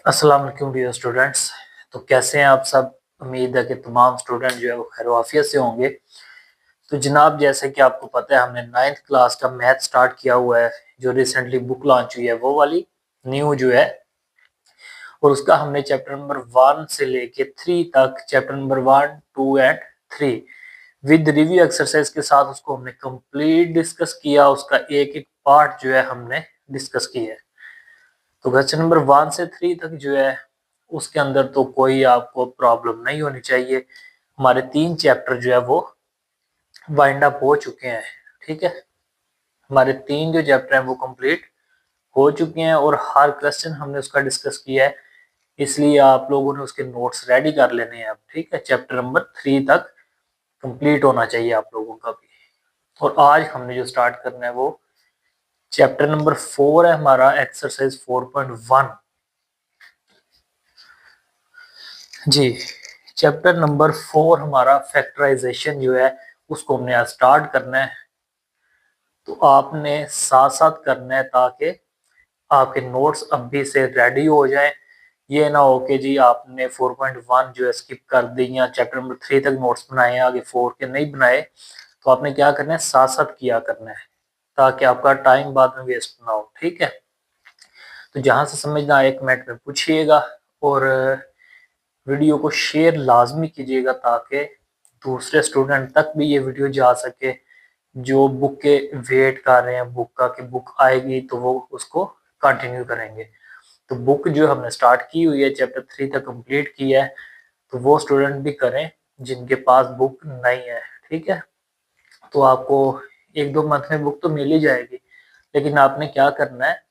अस्सलाम वालेकुम dear students. तो कैसे हैं आप सब। उम्मीद है कि तमाम स्टूडेंट जो है वो खैर आफियत से होंगे। तो जनाब, जैसे कि आपको पता है, हमने 9th क्लास का मैथ स्टार्ट किया हुआ है। जो रिसेंटली बुक लॉन्च हुई है वो वाली न्यू जो है, और उसका हमने चैप्टर नंबर 1 से लेके 3 तक, chapter number 1, 2 and 3 with review exercise के साथ उसको हमने कंप्लीट डिस्कस किया। उसका एक एक पार्ट जो है हमने डिस्कस किया है। तो क्वेश्चन नंबर 1 से 3 तक जो है उसके अंदर तो कोई आपको प्रॉब्लम नहीं होनी चाहिए। हमारे 3 चैप्टर जो है वो वाइंड अप हो चुके हैं। ठीक है, हमारे 3 जो चैप्टर हैं वो कंप्लीट हो चुके हैं और हर क्वेश्चन हमने उसका डिस्कस किया है। इसलिए आप लोगों ने उसके नोट्स रेडी कर लेने हैं अब। ठीक है, चैप्टर नंबर 3 तक कंप्लीट होना चाहिए आप लोगों का भी। और आज हमने जो स्टार्ट करना है वो चैप्टर नंबर 4 है हमारा, एक्सरसाइज 4.1। जी, चैप्टर नंबर 4 हमारा फैक्टराइजेशन जो है उसको हमने आज स्टार्ट करना है। तो आपने साथ साथ करना है ताकि आपके नोट्स अभी से रेडी हो जाए। ये ना हो कि जी आपने 4.1 जो है स्किप कर दी या चैप्टर नंबर 3 तक नोट्स बनाए, आगे 4 के नहीं बनाए। तो आपने क्या करना है, साथ साथ किया करना है ताकि आपका टाइम बाद में वेस्ट ना हो। ठीक है, तो जहां से समझना आए कमेंट में पूछिएगा, और वीडियो को शेयर लाजमी कीजिएगा ताकि दूसरे स्टूडेंट तक भी ये वीडियो जा सके जो बुक के वेट कर रहे हैं, बुक का कि बुक आएगी तो वो उसको कंटिन्यू करेंगे। तो बुक जो हमने स्टार्ट की हुई है, चैप्टर 3 तक कंप्लीट किया है, तो वो स्टूडेंट भी करें जिनके पास बुक नहीं है। ठीक है, तो आपको 1-2 मंथ में बुक तो मिल ही जाएगी, लेकिन आपने क्या करना है,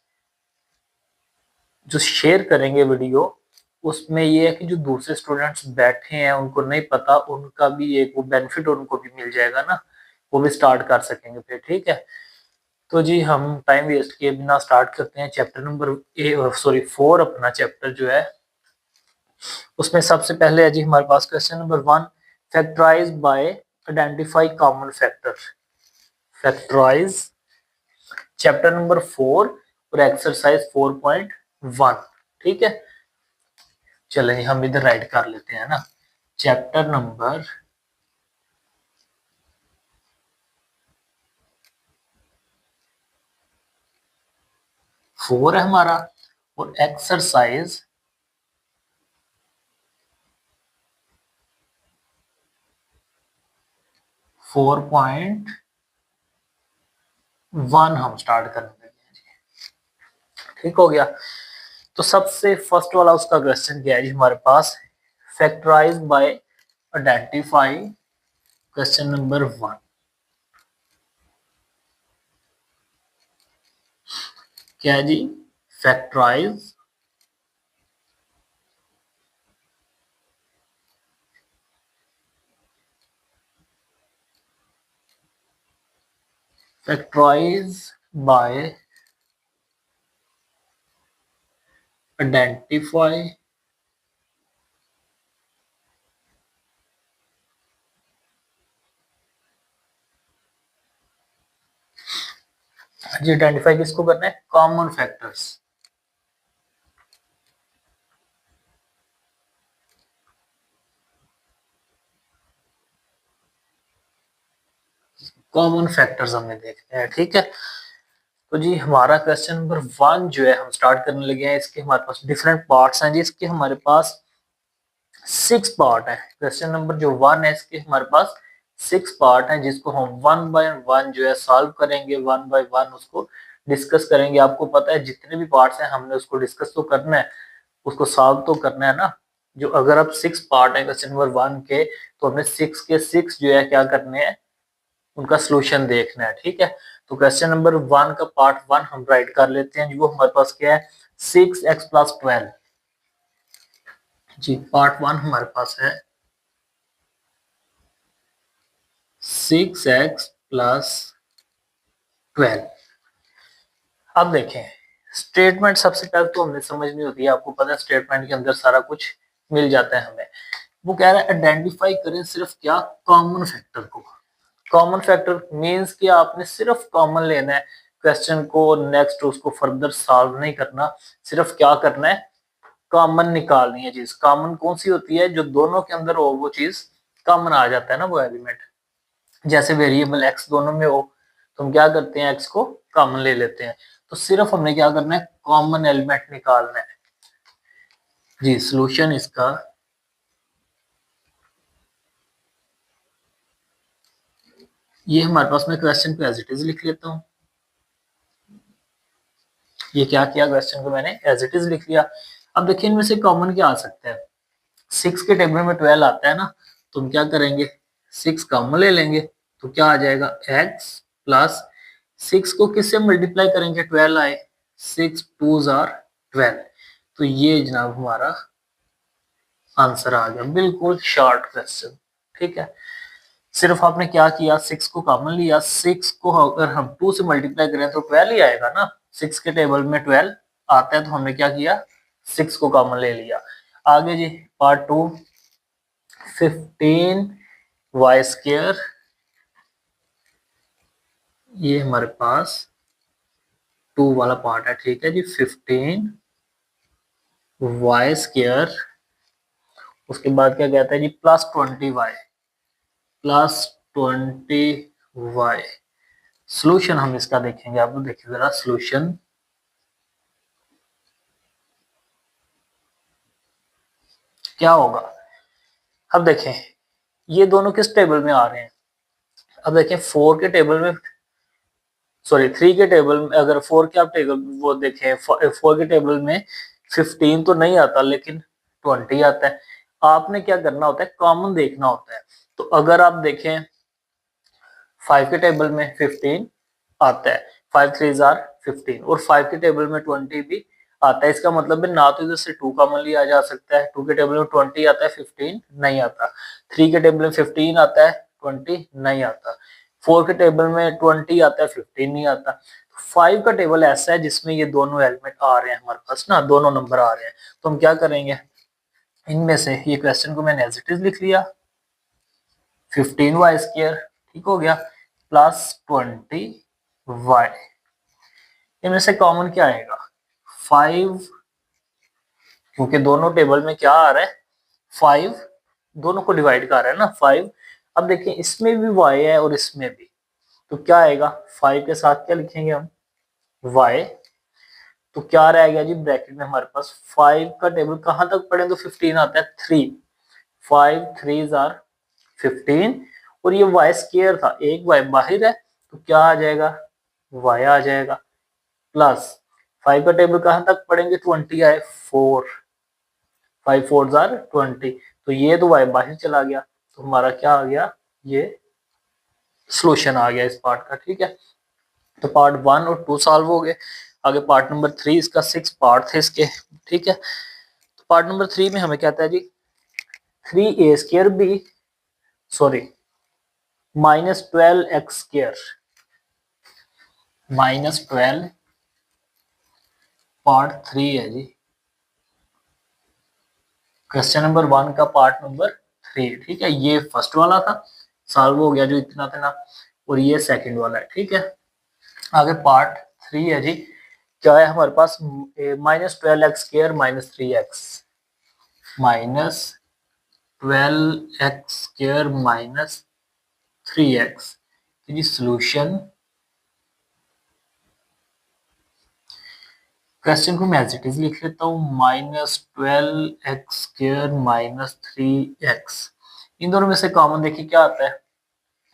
जो शेयर करेंगे वीडियो उसमें ये है कि जो दूसरे स्टूडेंट्स बैठे हैं उनको नहीं पता, उनका भी एक वो बेनिफिट उनको भी मिल जाएगा ना, वो भी स्टार्ट कर सकेंगे फिर। ठीक है, तो जी हम टाइम वेस्ट किए बिना स्टार्ट करते हैं चैप्टर नंबर 4। अपना चैप्टर जो है उसमें सबसे पहले है जी हमारे पास question number 1, factorise by identify common factor. Factorise chapter number 4 और एक्सरसाइज 4.1। ठीक है, चलें हम इधर राइट कर लेते हैं ना। चैप्टर नंबर 4 है हमारा, और एक्सरसाइज 4.1 हम स्टार्ट करने लगे हैं जी। ठीक हो गया, तो सबसे फर्स्ट वाला उसका क्वेश्चन क्या है जी हमारे पास, factorise by identify. Question number 1 क्या है जी, फैक्टराइज फैक्टराइज बाय आइडेंटिफाई जी। आइडेंटिफाई किसको करना है, कॉमन फैक्टर्स। कॉमन फैक्टर्स हमें देखते हैं। ठीक है, तो जी हमारा क्वेश्चन नंबर 1 जो है हम स्टार्ट करने लगे हैं। इसके हमारे पास डिफरेंट पार्ट्स हैं जी। इसके हमारे पास 6 पार्ट है। क्वेश्चन नंबर जो 1 है इसके हमारे पास 6 पार्ट हैं, जिसको हम 1 बाय 1 जो है सॉल्व करेंगे, 1 बाय 1 उसको डिस्कस करेंगे। आपको पता है जितने भी पार्ट्स हैं हमने उसको डिस्कस तो करना है, उसको सॉल्व तो करना है ना। जो अगर अब 6 पार्ट है क्वेश्चन नंबर 1 के, तो हमने 6 के 6 जो है क्या करने हैं, उनका सोल्यूशन देखना है। ठीक है, तो क्वेश्चन नंबर 1 का पार्ट 1 हम राइट कर लेते हैं। वो हमारे पास क्या है, 6x+12। जी पार्ट 1 हमारे पास है 6x+12। अब देखें, स्टेटमेंट सबसे पहले तो हमें समझनी होती है। आपको पता है स्टेटमेंट के अंदर सारा कुछ मिल जाता है हमें। वो कह रहा है आइडेंटिफाई करें सिर्फ क्या, कॉमन फैक्टर को। कॉमन फैक्टर मींस कि आपने सिर्फ कॉमन लेना है क्वेश्चन को, नेक्स्ट उसको फर्दर सॉल्व नहीं करना। सिर्फ क्या करना है, कॉमन निकालनी है चीज। कॉमन कौन सी होती है? जो दोनों के अंदर हो वो चीज कॉमन आ जाता है ना वो एलिमेंट। जैसे वेरिएबल एक्स दोनों में हो तो हम क्या करते हैं, एक्स को कॉमन ले लेते हैं। तो सिर्फ हमने क्या करना है, कॉमन एलिमेंट निकालना है जी। सॉल्यूशन इसका ये हमारे पास, मैं क्वेश्चन को एज इट इज लिख लेता हूँ। ये क्या किया, क्वेश्चन को मैंने एज इट इज लिख लिया। अब देखिए इनमें से कॉमन क्या आ सकता है? 6 के टेबल में 12 आता है ना, तो हम क्या करेंगे, 6 कॉमन ले लेंगे। तो क्या आ जाएगा, x प्लस 6 को किससे मल्टीप्लाई करेंगे, 12 आए, 6 2s आर 12। तो ये जनाब हमारा आंसर आ गया, बिल्कुल शॉर्ट क्वेश्चन। ठीक है, सिर्फ आपने क्या किया, 6 को कॉमन लिया। 6 को अगर हम 2 से मल्टीप्लाई करें तो 12 ही आएगा ना। 6 के टेबल में 12 आता है तो हमने क्या किया, 6 को कॉमन ले लिया। आगे जी पार्ट 2, 15 वाई स्क्र, ये हमारे पास 2 वाला पार्ट है। ठीक है जी, 15 वाई स्क्र, उसके बाद क्या कहता है जी, plus 20 y, plus 20 y. Solution हम इसका देखेंगे, आप लोग देखिए जरा सोल्यूशन क्या होगा। अब देखें ये दोनों किस टेबल में आ रहे हैं। अब देखें 4 के टेबल में, सॉरी 3 के टेबल में, अगर 4 के आप टेबल वो देखें, 4 के टेबल में 15 तो नहीं आता लेकिन 20 आता है। आपने क्या करना होता है, कॉमन देखना होता है। तो अगर आप देखें 5 के टेबल में 15 आता है, 5 3 जार 15, और 5 के टेबल में 20 भी आता है। इसका मतलब है ना तो इधर से 2 कॉमन लिया जा सकता है, 2 के टेबल में 20 आता है, 15 नहीं आता। 3 के टेबल में 15 आता है, 20 नहीं आता। 4 के टेबल में 20 आता है, 15 नहीं आता। 5 का टेबल ऐसा है जिसमें ये दोनों एलिमेंट आ रहे हैं हमारे पास ना, दोनों नंबर आ रहे हैं। तो हम क्या करेंगे, इनमें से ये क्वेश्चन को मैंने एज इट इज लिख लिया, 15 वाई स्क्र, ठीक हो गया, प्लस 20 वाई। इनमें से कॉमन क्या आएगा, 5, क्योंकि दोनों टेबल में क्या आ रहा है, 5 दोनों को डिवाइड कर रहा है ना 5। अब देखिए इसमें भी y है और इसमें भी, तो क्या आएगा, 5 के साथ क्या लिखेंगे हम, y। तो क्या रह गया जी ब्रैकेट में हमारे पास, 5 का टेबल कहां तक पढ़े तो 15 आता है, 3, 5 3 आर 15, और ये y स्क्वायर था, एक y बाहर है तो क्या आ जाएगा, y आ जाएगा, प्लस 5 का टेबल कहां तक पढ़ेंगे, 20 आए, 4, 5 4 आर 20, तो ये तो y बाहर चला गया। तो हमारा क्या आ गया, ये सॉल्यूशन आ गया इस पार्ट का। ठीक है, तो पार्ट 1 और 2 सॉल्व हो गए। आगे पार्ट नंबर 3, इसका 6 पार्ट थे इसके। ठीक है, तो पार्ट नंबर 3 में हमें कहता है जी 3a square B, sorry -12x square, -12 part 3 है जी। क्वेश्चन नंबर 1 का पार्ट नंबर 3। ठीक है, ये फर्स्ट वाला था, सॉल्व हो गया जो इतना था ना, और ये सेकंड वाला है। ठीक है, आगे पार्ट 3 है जी। क्या है हमारे पास, -12x square -3x, -12x square -3x। तो जी सोल्यूशन, क्वेश्चन को मैं एज इट इज लिख लेता हूँ, -12x स्क्वायर -3x। इन दोनों में से कॉमन देखिए क्या आता है,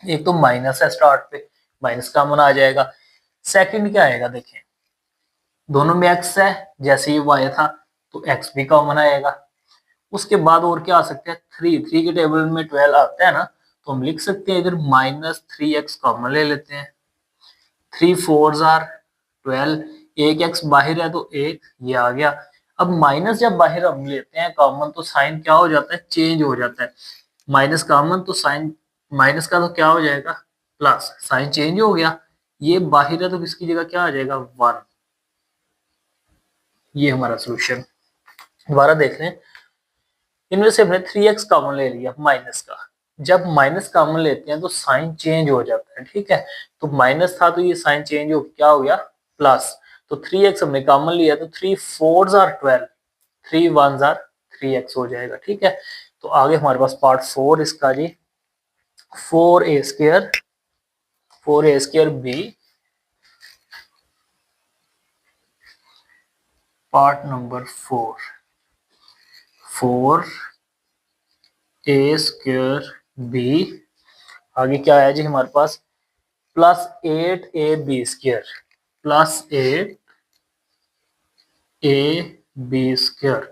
एक तो माइनस है, स्टार्ट पे माइनस कॉमन आ जाएगा। सेकंड क्या आएगा, देखें दोनों में x है, जैसे ये y था तो x भी कॉमन आएगा। उसके बाद और क्या आ सकता है, 3 के टेबल में 12 आता है ना, तो हम लिख सकते हैं इधर -3x कॉमन ले लेते हैं, 3 4 आर 12, एक x बाहर है तो एक ये आ गया। अब माइनस जब बाहर हम लेते हैं कॉमन तो साइन क्या हो जाता है, चेंज हो जाता है। माइनस कॉमन तो साइन माइनस का तो क्या हो जाएगा, प्लस, साइन चेंज हो गया। ये बाहर है तो किसकी जगह क्या आ जाएगा, 1। ये हमारा सोल्यूशन। दोबारा देख लें, इनमें से हमने 3x कॉमन ले लिया माइनस का। जब माइनस कॉमन लेते हैं तो साइन चेंज हो जाता है। ठीक है, तो माइनस था तो ये साइन चेंज हो क्या हो गया, प्लस। तो 3x हमने कॉमन लिया तो 3 4 आर 12, 3 1 जार 3x हो जाएगा। ठीक है, तो आगे हमारे पास पार्ट 4 इसका जी, 4a b, part number 4 b, आगे क्या है जी हमारे पास, +8ab², +8ab²।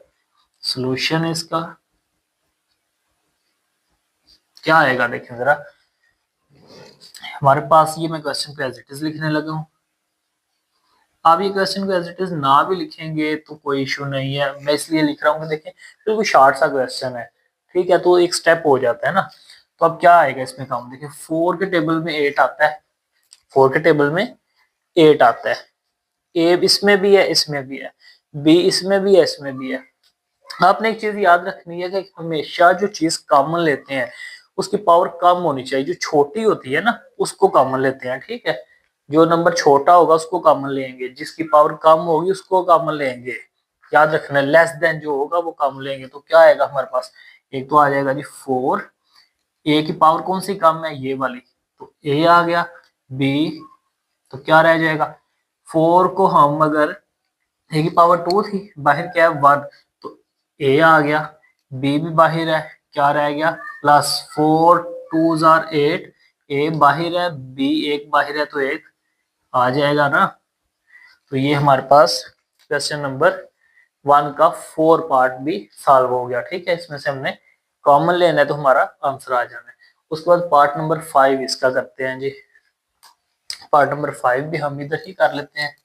सोल्यूशन इसका क्या आएगा, देखिए जरा हमारे पास, ये मैं क्वेश्चन को एज इट इज लिखने लगा हूं। आप ये क्वेश्चन को एज इट इज ना भी लिखेंगे तो कोई इशू नहीं है, मैं इसलिए लिख रहा हूँ कि देखें बिल्कुल शॉर्ट सा क्वेश्चन है। ठीक है, तो एक स्टेप हो जाता है ना। तो अब क्या आएगा इसमें काम, देखिए 4 के टेबल में 8 आता है, 4 के टेबल में 8 आता है, ए इसमें भी है, इसमें भी है, बी इसमें भी है, इसमें भी है। आपने एक चीज याद रखनी है कि हमेशा जो चीज कॉमन लेते हैं उसकी पावर कम होनी चाहिए, जो छोटी होती है ना उसको कॉमन लेते हैं। ठीक है, जो नंबर छोटा होगा उसको कॉमन लेंगे, जिसकी पावर कम होगी उसको कॉमन लेंगे। याद रखना, लेस देन जो होगा वो कॉमन लेंगे। तो क्या आएगा हमारे पास, एक तो आ जाएगा जी 4, ए की पावर कौन सी कम है, ये वाली, तो ए आ गया, बी, तो क्या रह जाएगा, 4 को हम अगर, ए की पावर 2 थी, बाहर क्या है 1, तो ए आ गया, बी भी बाहर है, क्या रह गया, +4 2 जार 8, ए बाहर है, बी एक बाहर है, तो एक आ जाएगा ना। तो ये हमारे पास क्वेश्चन नंबर 1 का 4 पार्ट भी सॉल्व हो गया। ठीक है, इसमें से हमने कॉमन लेना है तो हमारा आंसर आ जाना है। उसके बाद पार्ट नंबर 5 इसका करते हैं जी। पार्ट नंबर 5 भी हम इधर ही कर लेते हैं,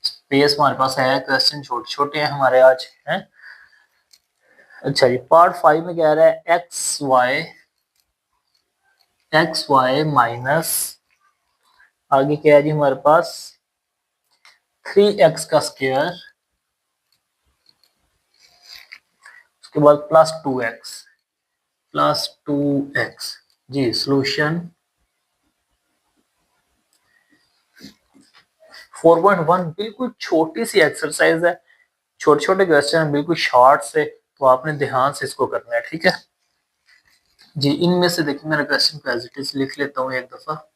स्पेस हमारे पास है, क्वेश्चन छोटे छोटे हैं हमारे आज हैं। अच्छा जी, पार्ट 5 में कह रहा है एक्स वाई माइनस, आगे क्या है जी हमारे पास 3x का स्क्वायर, उसके बाद +2x जी। सॉल्यूशन 4.1 बिल्कुल छोटी सी एक्सरसाइज है, छोटे छोटे क्वेश्चन बिल्कुल शॉर्ट से, तो आपने ध्यान से इसको करना है। ठीक है जी, इनमें से देखिए मेरा क्वेश्चन को एज इट इज लिख लेता हूँ एक दफा।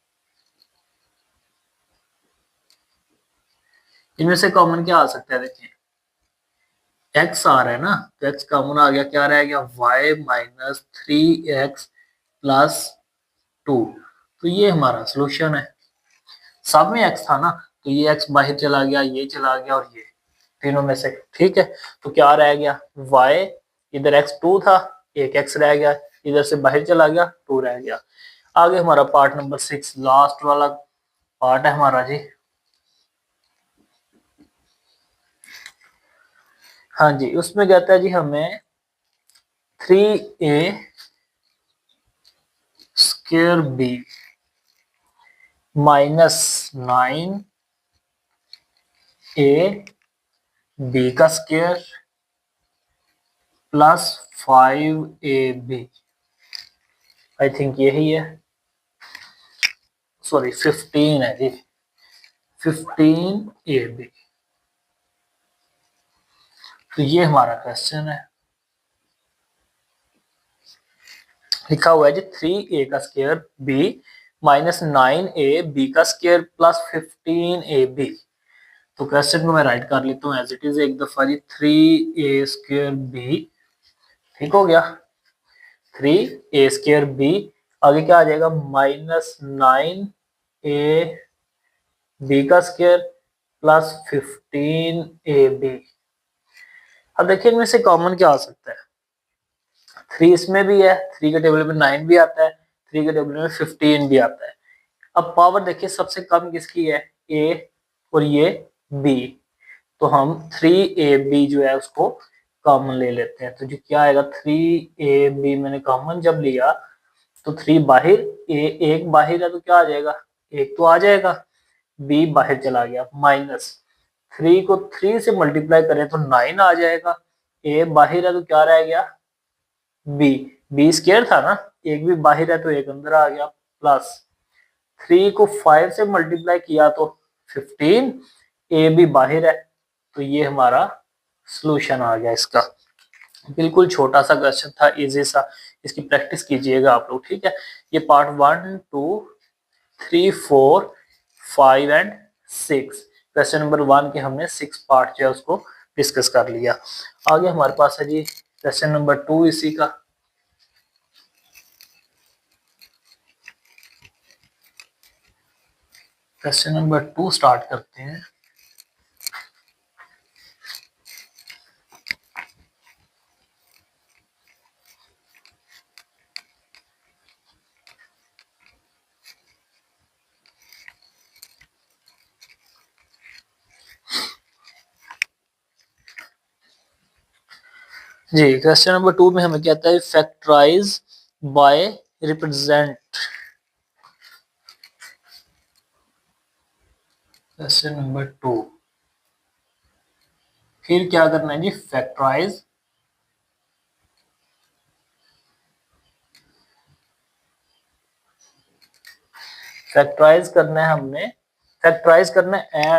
इनमें से कॉमन क्या आ सकता है, देखिए x आ रहा है ना, तो x कॉमन आ गया, क्या रह गया y माइनस 3x प्लस 2, तो ये हमारा सोल्यूशन है। सब में x था ना, तो ये x बाहर चला गया, ये चला गया, और ये तीनों में से। ठीक है, तो क्या रह गया y, इधर x2 था, एक x रह गया, इधर से बाहर चला गया, 2 रह गया। आगे हमारा पार्ट नंबर 6 लास्ट वाला पार्ट है हमारा जी। हाँ जी, उसमें कहता है जी हमें 3a² b minus 9a b का स्क्वायर +5ab, आई थिंक यही है, सॉरी 15 है जी, 15ab। तो ये हमारा क्वेश्चन है, लिखा हुआ है जी 3a का square b minus 9a b का स्क्वायर +15ab। तो क्वेश्चन को मैं राइट कर लेता हूँ एज इट इज एक दफा जी, 3a² b, ठीक हो गया, 3a² b, आगे क्या आ जाएगा -9a b का स्क्वायर +15ab। अब देखिए इनमें से कॉमन क्या आ सकता है, 3 इसमें भी है, 3 के टेबल में 9 भी आता है, 3 के टेबल में 15 भी आता है। अब पावर देखिए सबसे कम किसकी है, a और ये b, तो हम 3ab जो है उसको कॉमन ले लेते हैं। तो जो क्या आएगा 3ab मैंने कॉमन जब लिया तो 3 बाहर, एक बाहर है तो क्या आ जाएगा, एक तो आ जाएगा, b बाहर चला गया, माइनस 3 को 3 से मल्टीप्लाई करें तो 9 आ जाएगा, a बाहर है तो क्या रह गया b स्क्वायर था ना, एक भी बाहर है तो एक अंदर आ गया, प्लस 3 को 5 से मल्टीप्लाई किया तो 15, a भी बाहर है, तो ये हमारा सॉल्यूशन आ गया इसका। बिल्कुल छोटा सा क्वेश्चन था, इजी सा, इसकी प्रैक्टिस कीजिएगा आप लोग, ठीक है। ये पार्ट 1, 2, 3, 4, 5 एंड 6, क्वेश्चन नंबर 1 के हमने 6 पार्ट जो है उसको डिस्कस कर लिया। आगे हमारे पास है जी क्वेश्चन नंबर 2 इसी का। क्वेश्चन नंबर 2 स्टार्ट करते हैं। जी, क्वेश्चन नंबर 2 में हमें कहता है factorise by represent. Question number 2, फिर क्या करना है जी, फैक्टराइज करना है हमने, फैक्टराइज करना है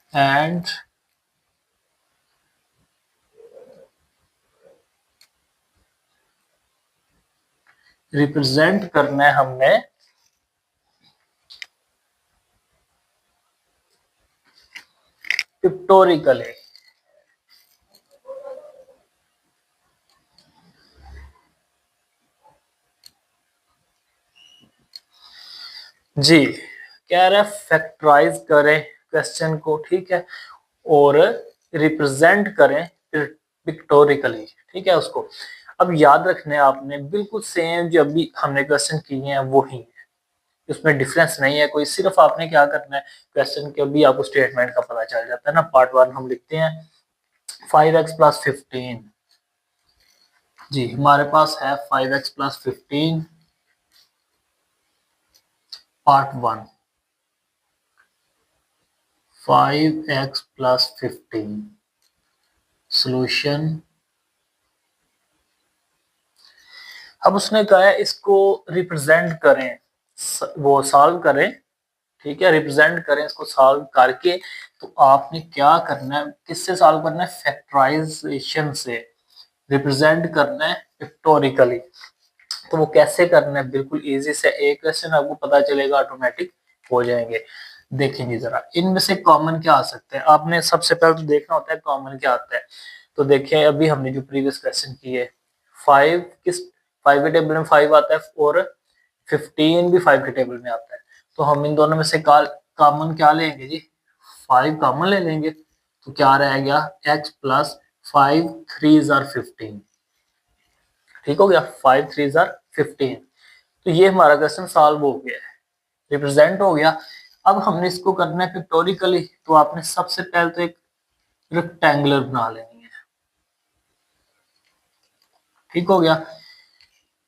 एंड रिप्रेजेंट करना है हमने पिक्टोरिकली। जी, कह रहा है फैक्टराइज करें क्वेश्चन को, ठीक है, और रिप्रेजेंट करें पिक्टोरिकली, ठीक है उसको। अब याद रखने आपने बिल्कुल सेम जो अभी हमने क्वेश्चन किए हैं वो ही है, उसमें डिफरेंस नहीं है कोई, सिर्फ आपने क्या करना है, क्वेश्चन के अभी आपको स्टेटमेंट का पता चल जाता है ना। पार्ट 1 हम लिखते हैं 5x + 15। जी, हमारे पास है 5x + 15 पार्ट 1, 5x + 15 सॉल्यूशन। अब उसने कहा है इसको रिप्रेजेंट करें, वो सॉल्व करें, ठीक है, रिप्रेजेंट करें इसको सॉल्व करके। तो आपने क्या करना है, किससे सॉल्व करना है, फैक्टराइजेशन से रिप्रेजेंट करना है पिक्टोरिकली। तो वो कैसे करना है, बिल्कुल इजी से, एक क्वेश्चन आपको पता चलेगा, ऑटोमेटिक हो जाएंगे। देखेंगे जरा इनमें से कॉमन क्या आ सकते हैं, आपने सबसे पहले तो देखना होता है कॉमन क्या आता है। तो देखिए अभी हमने जो प्रीवियस क्वेश्चन किए, 5 के टेबल में 5 आता है और 15 भी 5 के टेबल में आता है। तो हम इन दोनों में से कॉमन क्या लेंगे जी, 5 कॉमन ले लेंगे। तो क्या रह गया, x + 5 3 आर 15, ठीक हो गया, 5 3 आर 15। तो ये हमारा क्वेश्चन सॉल्व हो गया है, रिप्रेजेंट हो गया। अब हमने इसको करना है पिक्टोरिकली। तो आपने सबसे पहले तो एक रेक्टेंगुलर बना लेनी है, ठीक हो गया।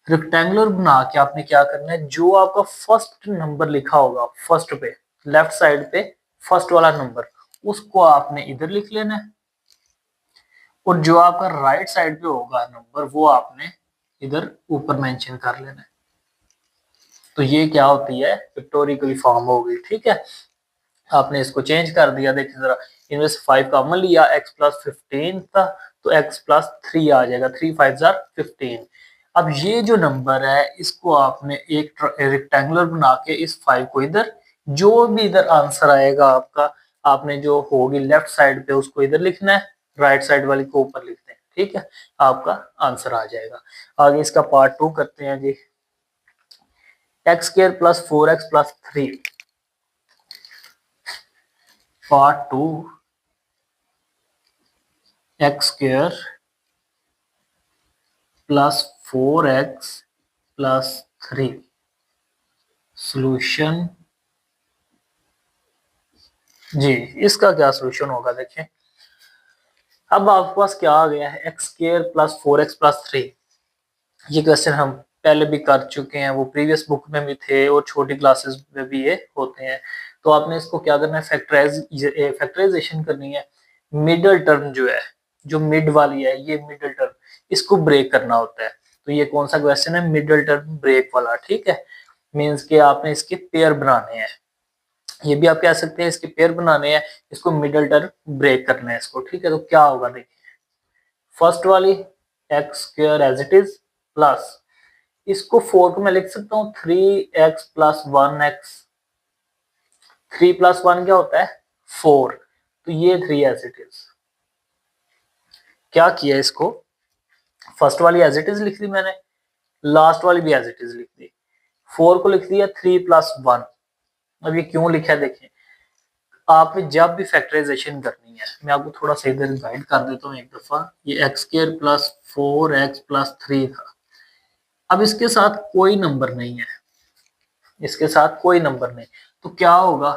रेक्टेंगुलर बना के आपने क्या करना है, जो आपका फर्स्ट नंबर लिखा होगा फर्स्ट पे, लेफ्ट साइड पे फर्स्ट वाला नंबर, उसको आपने इधर लिख लेना है। और जो आपका राइट साइड पे होगा नंबर, वो आपने इधर ऊपर मेंशन कर लेना है। तो ये क्या होती है, पिक्टोरिकली फॉर्म हो गई, ठीक है। आपने इसको चेंज कर दिया, देखिए जरा, इनमें से 5 कॉमन लिया, x + 15 था, तो x + 3 आ जाएगा, 3 5 आर 15। अब ये जो नंबर है इसको आपने एक रेक्टेंगुलर बना के इस 5 को इधर, जो भी इधर आंसर आएगा आपका, आपने जो होगी लेफ्ट साइड पे उसको इधर लिखना है, राइट साइड वाली को ऊपर लिखते हैं, ठीक है, आपका आंसर आ जाएगा। आगे इसका पार्ट 2 करते हैं जी। x² + 4x + 3 part 2, x² + 4x + 3 solution. जी, इसका क्या सॉल्यूशन होगा, देखें। अब आपके पास क्या आ गया है, x² + 4x + 3। ये क्वेश्चन हम पहले भी कर चुके हैं, वो प्रीवियस बुक में भी थे और छोटी क्लासेस में भी ये होते हैं। तो आपने इसको क्या करना है, फैक्टराइजेशन करनी है। मिडिल टर्म जो है, जो मिड वाली है, ये मिडिल टर्म, इसको ब्रेक करना होता है। तो ये कौन सा क्वेश्चन है, मिडिल टर्म ब्रेक वाला, ठीक है। मीन्स के आपने इसके पेयर बनाने हैं। ये भी आप कह सकते हैं इसके पेयर बनाने हैं, इसको मिडल टर्म ब्रेक करना है इसको, ठीक है। तो क्या होगा देखिए, फर्स्ट वाली X square as it is plus, इसको 4 को मैं लिख सकता हूँ 3x प्लस 1x, 3 प्लस 1 क्या होता है 4, तो ये 3 एज इट इज। क्या किया इसको, फर्स्ट वाली एज इट इज लिख दी मैंने, लास्ट वाली भी एज इट इज लिख दी, 4 को लिख दिया 3 प्लस 1। अब ये क्यों लिखा है देखिए, आपने जब भी फैक्टराइजेशन करनी है, मैं आपको थोड़ा सा इधर गाइड कर देता हूँ एक दफा। ये x square plus 4x plus 3 था, अब इसके साथ कोई नंबर नहीं है, इसके साथ कोई नंबर नहीं, तो क्या होगा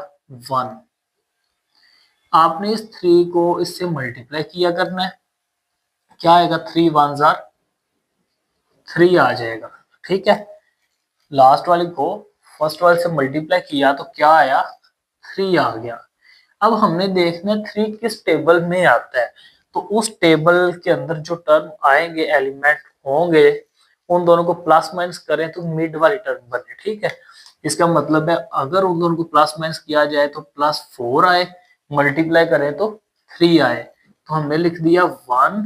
1। आपने इस 3 को इससे मल्टीप्लाई किया करना है, क्या आएगा 3 1 जार 3 आ जाएगा, ठीक है। लास्ट वाली को फर्स्ट वाले से मल्टीप्लाई किया तो क्या आया 3 आ गया। अब हमने देखना है 3 किस टेबल में आता है, तो उस टेबल के अंदर जो टर्म आएंगे एलिमेंट होंगे उन दोनों को प्लस माइनस करें तो मिड वाली टर्म बने, ठीक है। इसका मतलब है अगर उन दोनों को प्लस माइनस किया जाए तो +4 आए, मल्टीप्लाई करें तो 3 आए, तो हमने लिख दिया 1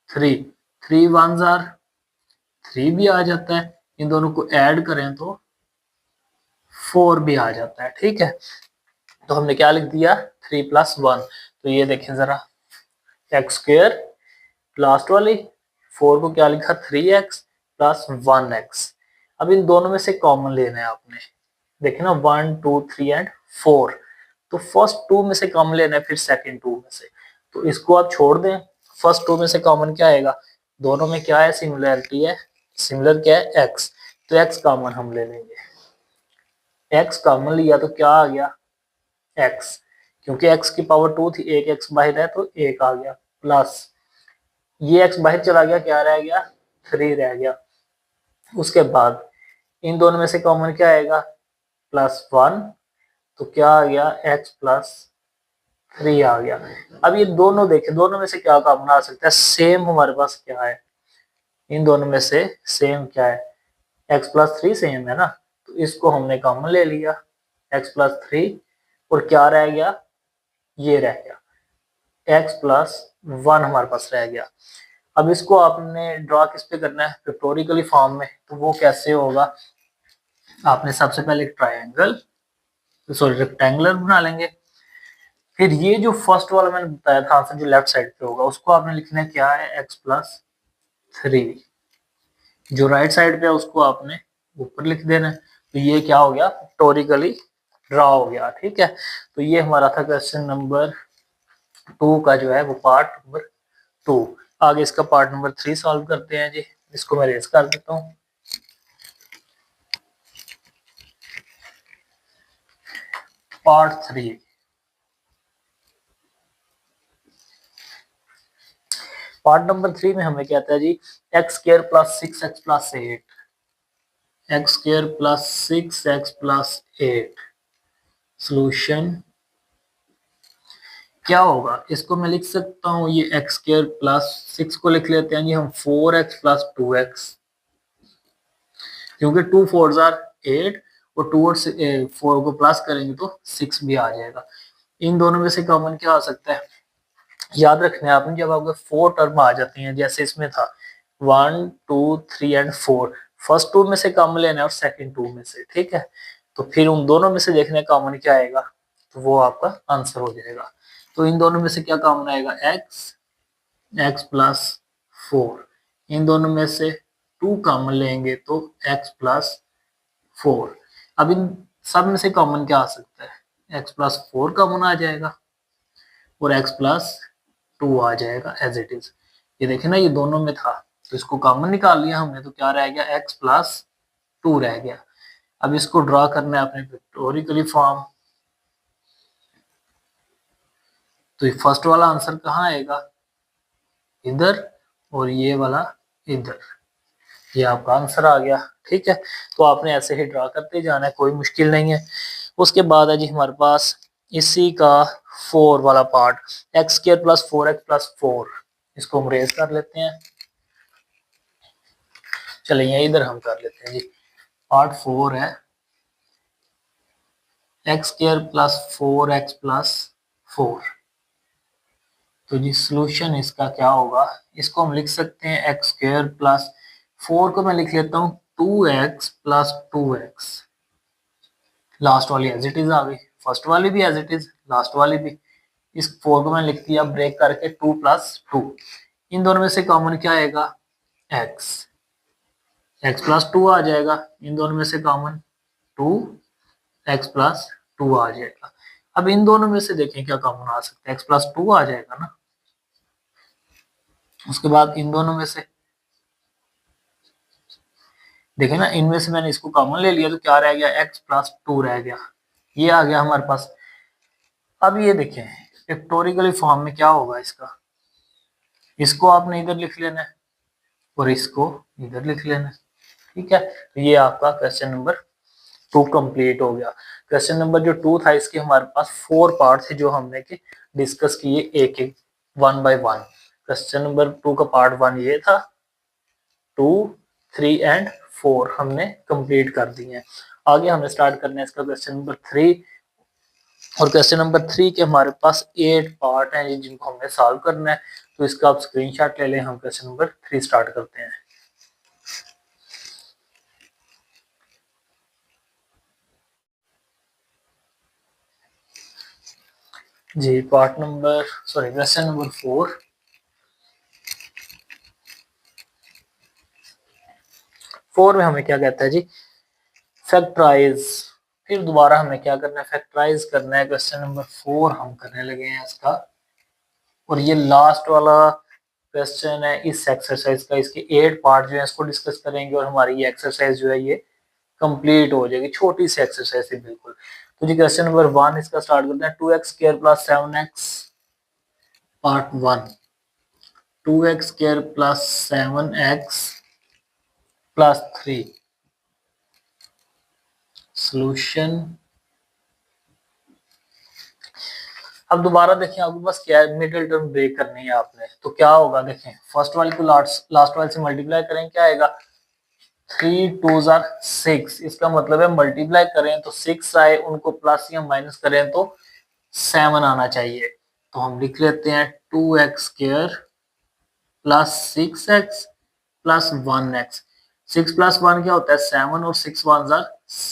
3, 3 1 जार 3 भी आ जाता है, इन दोनों को ऐड करें तो 4 भी आ जाता है, ठीक है। तो हमने क्या लिख दिया 3 प्लस 1, तो ये देखें जरा, एक्स स्क्वायर लास्ट वाली 4 को क्या लिखा 3x प्लस 1x। अब इन दोनों में से कॉमन लेना है आपने, देखे ना 1 2 3 एंड 4, तो फर्स्ट 2 में से कॉमन लेना है, फिर सेकंड 2 में से, तो इसको आप छोड़ दें। फर्स्ट 2 में से कॉमन क्या आएगा, दोनों में क्या है सिमिलरिटी है, सिमिलर क्या है x, तो x कॉमन हम ले लेंगे, x कॉमन लिया तो क्या आ गया x, क्योंकि x की पावर 2 थी, एक x बाहर है तो एक आ गया, प्लस ये x बाहर चला गया, क्या रह गया 3 रह गया। उसके बाद इन दोनों में से कॉमन क्या आएगा +1, तो क्या आ गया x प्लस 3 आ गया। अब ये दोनों देखें, दोनों में से क्या कॉमन आ सकता है, सेम हमारे पास क्या है, इन दोनों में से सेम क्या है x प्लस 3 सेम है ना, तो इसको हमने कॉमन ले लिया x प्लस 3, और क्या रह गया ये रह गया x प्लस 1 हमारे पास रह गया। अब इसको आपने ड्रॉ किस पे करना है, पिक्टोरिकली फॉर्म में, तो वो कैसे होगा, आपने सबसे पहले एक ट्रायंगल सॉरी रेक्टेंगुलर बना लेंगे, फिर ये जो फर्स्ट वाला मैंने बताया था आंसर जो लेफ्ट साइड पे होगा उसको आपने लिखना है क्या है x प्लस 3, जो राइट साइड पे है उसको आपने ऊपर लिख देना है, तो ये क्या हो गया पिक्टोरिकली ड्रॉ हो गया, ठीक है। तो ये हमारा था क्वेश्चन नंबर 2 का जो है वो पार्ट नंबर 2। आगे इसका पार्ट नंबर 3 सॉल्व करते हैं जी, इसको मैं रेस कर देता हूँ। पार्ट 3, पार्ट नंबर 3 में हमें कहता है जी x square plus 6x plus 8, x square plus 6x plus 8, solution क्या होगा, इसको मैं लिख सकता हूँ ये एक्स स्क्वायर प्लस 6 को लिख लेते हैं जी हम 4x प्लस 2x, क्योंकि 2 4 जार 8 और 2 और 4 को प्लस करेंगे तो 6 भी आ जाएगा। इन दोनों में से कॉमन क्या आ सकता है, याद रखना है आपने, जब आपके 4 टर्म आ जाती हैं जैसे इसमें था 1 2 3 एंड 4, फर्स्ट 2 में से कॉमन लेना है और सेकंड 2 में से, ठीक है। तो फिर उन दोनों में से देखना है कॉमन क्या आएगा, तो वो आपका आंसर हो जाएगा। तो इन दोनों में से क्या कॉमन आएगा x प्लस 4, इन दोनों में से 2 कॉमन लेंगे तो x प्लस 4। अब इन सब में से कॉमन क्या आ सकता है, x प्लस 4 कॉमन आ जाएगा और x प्लस 2 आ जाएगा एज इट इज। ये देखे ना ये दोनों में था तो इसको कॉमन निकाल लिया हमने, तो क्या रह गया x प्लस 2 रह गया। अब इसको ड्रॉ करना है अपने पिक्टोरिकली फॉर्म, तो ये फर्स्ट वाला आंसर कहाँ आएगा इधर, और ये वाला इधर, ये आपका आंसर आ गया, ठीक है। तो आपने ऐसे ही ड्रा करते जाना है, कोई मुश्किल नहीं है। उसके बाद है जी हमारे पास इसी का 4 वाला part, x square plus 4x plus 4, इसको हम रेज कर लेते हैं। चलिए इधर हम कर लेते हैं जी, पार्ट 4 है x square plus 4x plus 4। तो जी सोल्यूशन इसका क्या होगा, इसको हम लिख सकते हैं एक्स स्क्वायर प्लस 4 को मैं लिख लेता हूँ 2x प्लस 2x। लास्ट वाली एज इट इज आ गई, फर्स्ट वाली भी एज इट इज, लास्ट वाली भी। इस 4 को मैंने लिख दिया ब्रेक करके 2 प्लस 2। इन दोनों में से कॉमन क्या आएगा, x। x प्लस 2 आ जाएगा, इन दोनों में से कॉमन 2 x प्लस 2 आ जाएगा। अब इन दोनों में से देखें क्या कॉमन आ सकता है, x प्लस 2 आ जाएगा ना। उसके बाद इन दोनों में से देखें ना, इनमें से मैंने इसको कॉमन ले लिया तो क्या रह गया, x प्लस 2 रह गया, ये आ गया हमारे पास। अब ये देखें फैक्टोरियल फॉर्म में क्या होगा इसका, इसको आपने इधर लिख लेना है और इसको इधर लिख लेना है, ठीक है। तो ये आपका क्वेश्चन नंबर 2 कंप्लीट हो गया। क्वेश्चन नंबर जो 2 था इसके हमारे पास 4 पार्ट थे जो हमने के डिस्कस किए एक एक 1 बाय 1। क्वेश्चन नंबर 2 का पार्ट 1 ये था, 2, 3 एंड 4 हमने कंप्लीट कर दिए हैं। आगे हमें स्टार्ट करना है इसका क्वेश्चन नंबर 3। और क्वेश्चन नंबर 3 के हमारे पास 8 पार्ट हैं जिनको हमने सॉल्व करना है। तो इसका आप स्क्रीनशॉट ले लें, हम क्वेश्चन नंबर 3 स्टार्ट करते हैं। जी पार्ट नंबर क्वेश्चन नंबर 4। 4 में हमें क्या कहता है जी, फैक्टराइज। फिर दोबारा हमें क्या करना है, फैक्टराइज करना है। क्वेश्चन नंबर 4 हम करने लगे हैं इसका, और ये लास्ट वाला क्वेश्चन है इस एक्सरसाइज का। इसके 8 पार्ट जो है इसको डिस्कस करेंगे और हमारी ये एक्सरसाइज जो है ये कंप्लीट हो जाएगी। छोटी सी एक्सरसाइज है बिल्कुल। तो जी क्वेश्चन नंबर 1 इसका स्टार्ट करते हैं। 2x square plus 7x part 1। 2x square plus 7x plus 3 solution. अब दोबारा देखें, आपके पास क्या है, मिडिल टर्म ब्रेक करनी है आपने। तो क्या होगा देखें, फर्स्ट वाले को लास्ट वाले से मल्टीप्लाई करें, क्या आएगा 3 2 6। इसका मतलब है मल्टीप्लाई करें तो 6 आए, उनको प्लस या माइनस करें तो 7 आना चाहिए। तो हम लिख लेते हैं 2x square plus 6x plus 1x। 6 plus 1 क्या होता है 7, और 6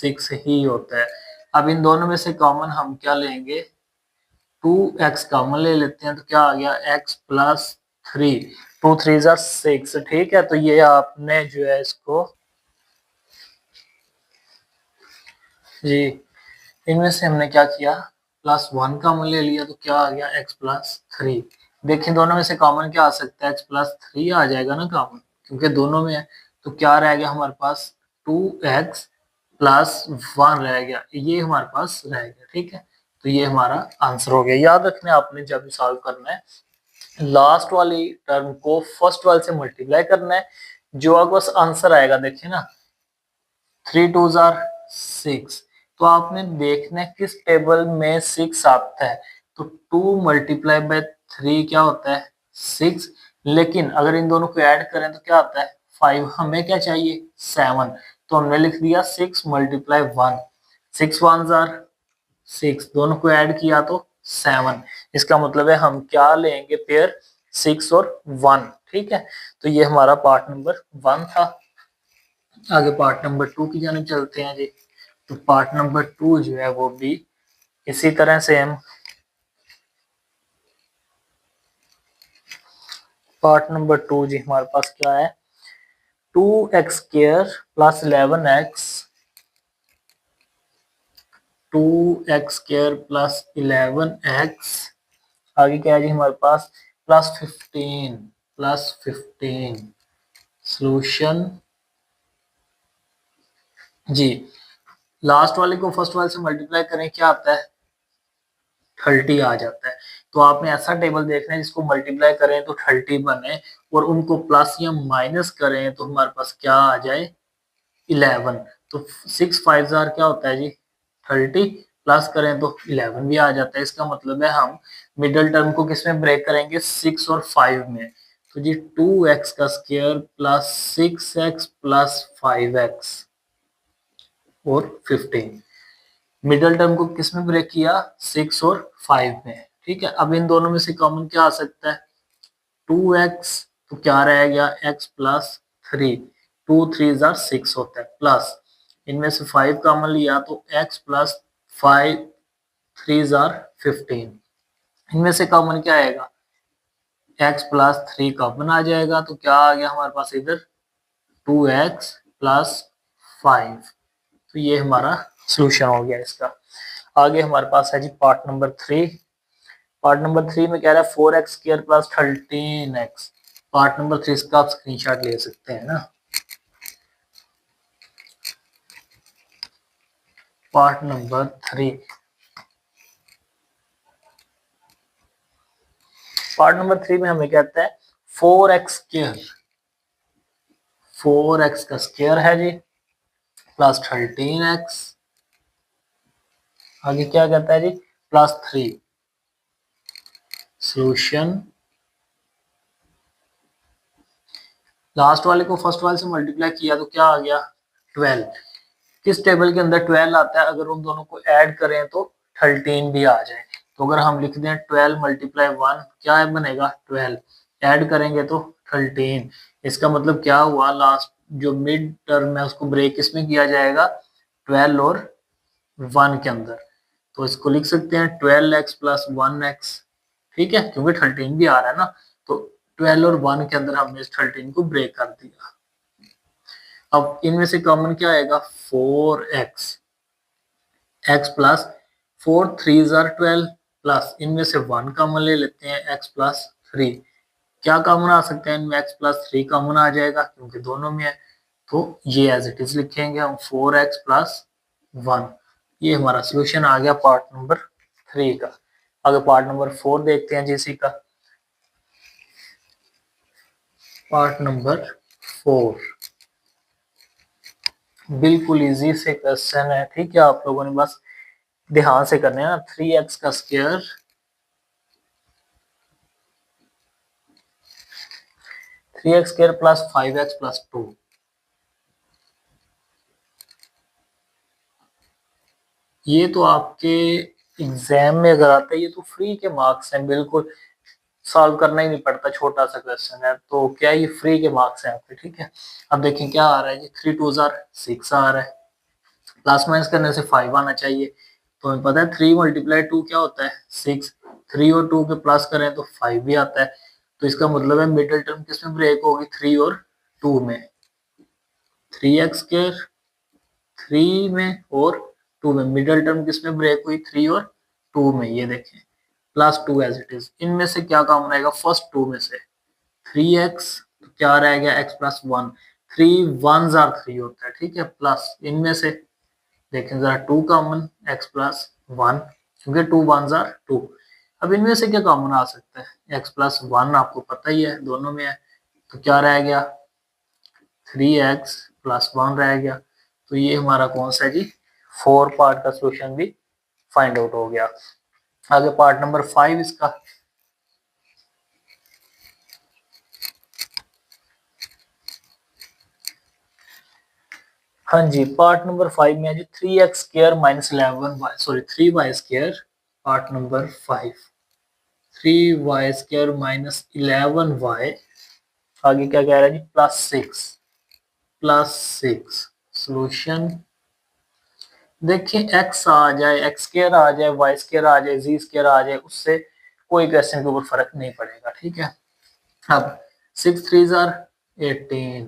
1 6 ही होता है। अब इन दोनों में से कॉमन हम क्या लेंगे, 2x कॉमन ले लेते हैं। तो क्या आ गया x प्लस 3। 2 3 6, ठीक है। तो ये आपने जो है इसको जी, इनमें से हमने क्या किया, प्लस 1 कॉमन ले लिया। तो क्या आ गया x प्लस 3। देखिए दोनों में से कॉमन क्या आ सकता है, x प्लस 3 आ जाएगा ना कॉमन, क्योंकि दोनों में है। तो क्या रह गया हमारे पास 2x प्लस 1 रह गया, ये हमारे पास रह गया, ठीक है। तो ये हमारा आंसर हो गया। याद रखना आपने जब भी सॉल्व करना है, लास्ट वाली टर्म को फर्स्ट वाले से मल्टीप्लाई करना है। जो आपके पास आंसर आएगा देखिए ना, 3 2 6। तो आपने देखना है किस टेबल में 6 आता है। तो 2 मल्टीप्लाई बाय 3 क्या होता है 6। लेकिन अगर इन दोनों को ऐड करें तो क्या आता है 5। हमें क्या चाहिए 7। तो हमने लिख दिया 6 मल्टीप्लाई 1। 6 1 6, दोनों को ऐड किया तो 7। इसका मतलब है हम क्या लेंगे पेयर 6 और 1, ठीक है। तो ये हमारा पार्ट नंबर 1 था। आगे पार्ट नंबर 2 की जाने चलते हैं जी। तो पार्ट नंबर 2 जो है वो भी इसी तरह से हम पार्ट नंबर 2 जी हमारे पास क्या है, 2x square plus 11x। 2x square plus 11x। आगे क्या है जी हमारे पास प्लस 15 प्लस 15 सॉल्यूशन। जी लास्ट वाले को फर्स्ट वाले से मल्टीप्लाई करें क्या आता है 30 आ जाता है। तो आपने ऐसा टेबल देखना है जिसको मल्टीप्लाई करें तो 30 बने, और उनको प्लस या माइनस करें तो हमारे पास क्या आ जाए 11। तो 6 5 क्या होता है जी 30, प्लस करें तो 11 भी आ जाता है। इसका मतलब है हम मिडिल टर्म को किस में ब्रेक करेंगे 6 और 5 में। तो जी 2x का square plus 6x plus 5x और 15। मिडल टर्म को किस में ब्रेक किया, 6 और 5 में, ठीक है। अब इन दोनों में से कॉमन क्या आ सकता है, 2x, तो क्या रह गया x प्लस 3, 2 3 जार 6 होता है, प्लस इनमें से 5 कॉमन लिया तो x प्लस 5 3 जार 15, इनमें से कॉमन क्या आएगा, x प्लस 3 कॉमन आ जाएगा, तो क्या आ गया हमारे पास इधर 2x प्लस 5, तो ये हमारा सोल्यूशन हो गया इसका। आगे हमारे पास है जी पार्ट नंबर 3। पार्ट नंबर 3 में कह रहा है 4x square plus 13x। Part number 3 का आप स्क्रीनशॉट ले सकते हैं ना। पार्ट नंबर 3, पार्ट नंबर 3 में हमें कहता है 4x स्क्वायर, 4x का स्क्वायर है जी प्लस 13x, आगे क्या कहता है जी प्लस 3, सोल्यूशन लास्ट वाले को फर्स्ट वाले से मल्टीप्लाई किया तो क्या आ गया 12। किस टेबल के अंदर 12 आता है, अगर उन दोनों को ऐड करें तो 13 भी आ जाए। तो अगर हम लिख दें 12 मल्टीप्लाई 1 क्या बनेगा 12, ऐड करेंगे तो 13। इसका मतलब क्या हुआ, लास्ट जो मिड टर्म है उसको ब्रेक इसमें किया जाएगा 12 और 1 के अंदर। तो इसको लिख सकते हैं 12x प्लस 1x, ठीक है, क्योंकि 13 भी आ रहा है ना, तो 12 और 1 के अंदर हमने इस 13 को ब्रेक कर दिया। अब इनमें से कॉमन क्या आएगा 4x, x plus 4 3 jar 12, plus इनमें से 1 कॉमन ले लेते हैं x प्लस 3, क्या कॉमन आ सकता है इनमें, x प्लस 3 कॉमन आ जाएगा क्योंकि दोनों में है, तो ये एज इट इज लिखेंगे हम 4x प्लस 1। ये हमारा सोल्यूशन आ गया पार्ट नंबर 3 का। अगर पार्ट नंबर 4 देखते हैं जीसी का, पार्ट नंबर 4 बिल्कुल इजी से क्वेश्चन है, ठीक है, आप लोगों ने बस ध्यान से करने हैं ना। 3x का square, 3x square plus 5x plus 2, ये तो आपके एग्जाम में अगर आता है ये तो फ्री के मार्क्स हैं, बिल्कुल सॉल्व करना ही नहीं पड़ता, छोटा सा क्वेश्चन है तो क्या ये फ्री के मार्क्स हैं आपके, ठीक है। अब देखें क्या आ रहा है जी 3 2 जार 6 आ रहा है, प्लस माइनस करने से 5 आना चाहिए, तो हमें पता है 3 मल्टीप्लाई 2 क्या होता है 6, 3 और 2 के प्लस करें तो 5 भी आता है, तो इसका मतलब है मिडिल टर्म किसमें ब्रेक होगी 3 और 2 में, 3x स्क्वायर 3 में और 2 में, मिडिल टर्म किसमें ब्रेक हुई 3 और 2 में, ये देखें प्लस 2 एज इट इज। इनमें से क्या कॉमन आएगा फर्स्ट 2 में से 3x, तो क्या रह गया x प्लस 1, 3 1 जार 3 होता है, ठीक है, प्लस इनमें से देखें जरा 2 कॉमन x प्लस 1, क्योंकि 2 1 जार 2। अब इनमें से क्या कॉमन आ सकता है x प्लस 1, आपको पता ही है दोनों में है, तो क्या रह गया 3x प्लस 1 रह गया। तो ये हमारा कौन सा है जी 4 पार्ट का सोल्यूशन भी फाइंड आउट हो गया। आगे पार्ट नंबर 5 इसका, हाँ जी पार्ट नंबर 5 में है जी 3x square minus 11y, sorry 3y square, part number 5 3y square minus 11y, आगे क्या कह रहा है जी प्लस 6 सोल्यूशन। देखिए x आ जाए x स्क्वायर आ जाए y स्क्वायर आ जाए z स्क्वायर आ जाए, उससे कोई क्वेश्चन के ऊपर फर्क नहीं पड़ेगा, ठीक है। अब 6 3 जार 18,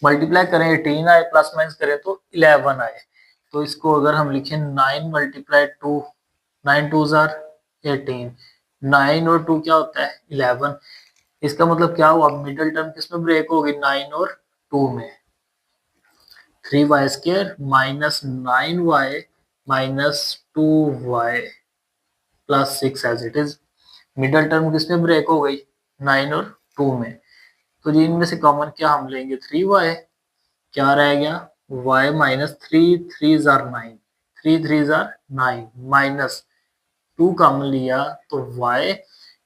मल्टीप्लाई करें 18 आए, प्लस माइनस करें तो 11 आए, तो इसको अगर हम लिखें 9 मल्टीप्लाई 2, 9 2 जार 18, 9 और 2 क्या होता है 11, इसका मतलब क्या हुआ मिडिल टर्म किसमें ब्रेक होगी 9 और 2 में, 3y square minus 9y minus 2y plus 6 as it is, middle term किसमें ब्रेक हो गई 9 और 2 में, तो जी इनमें से कॉमन क्या हम लेंगे 3y, क्या रह गया y minus 3 3 jar 9, 3 3 jar 9 minus 2 common लिया तो y,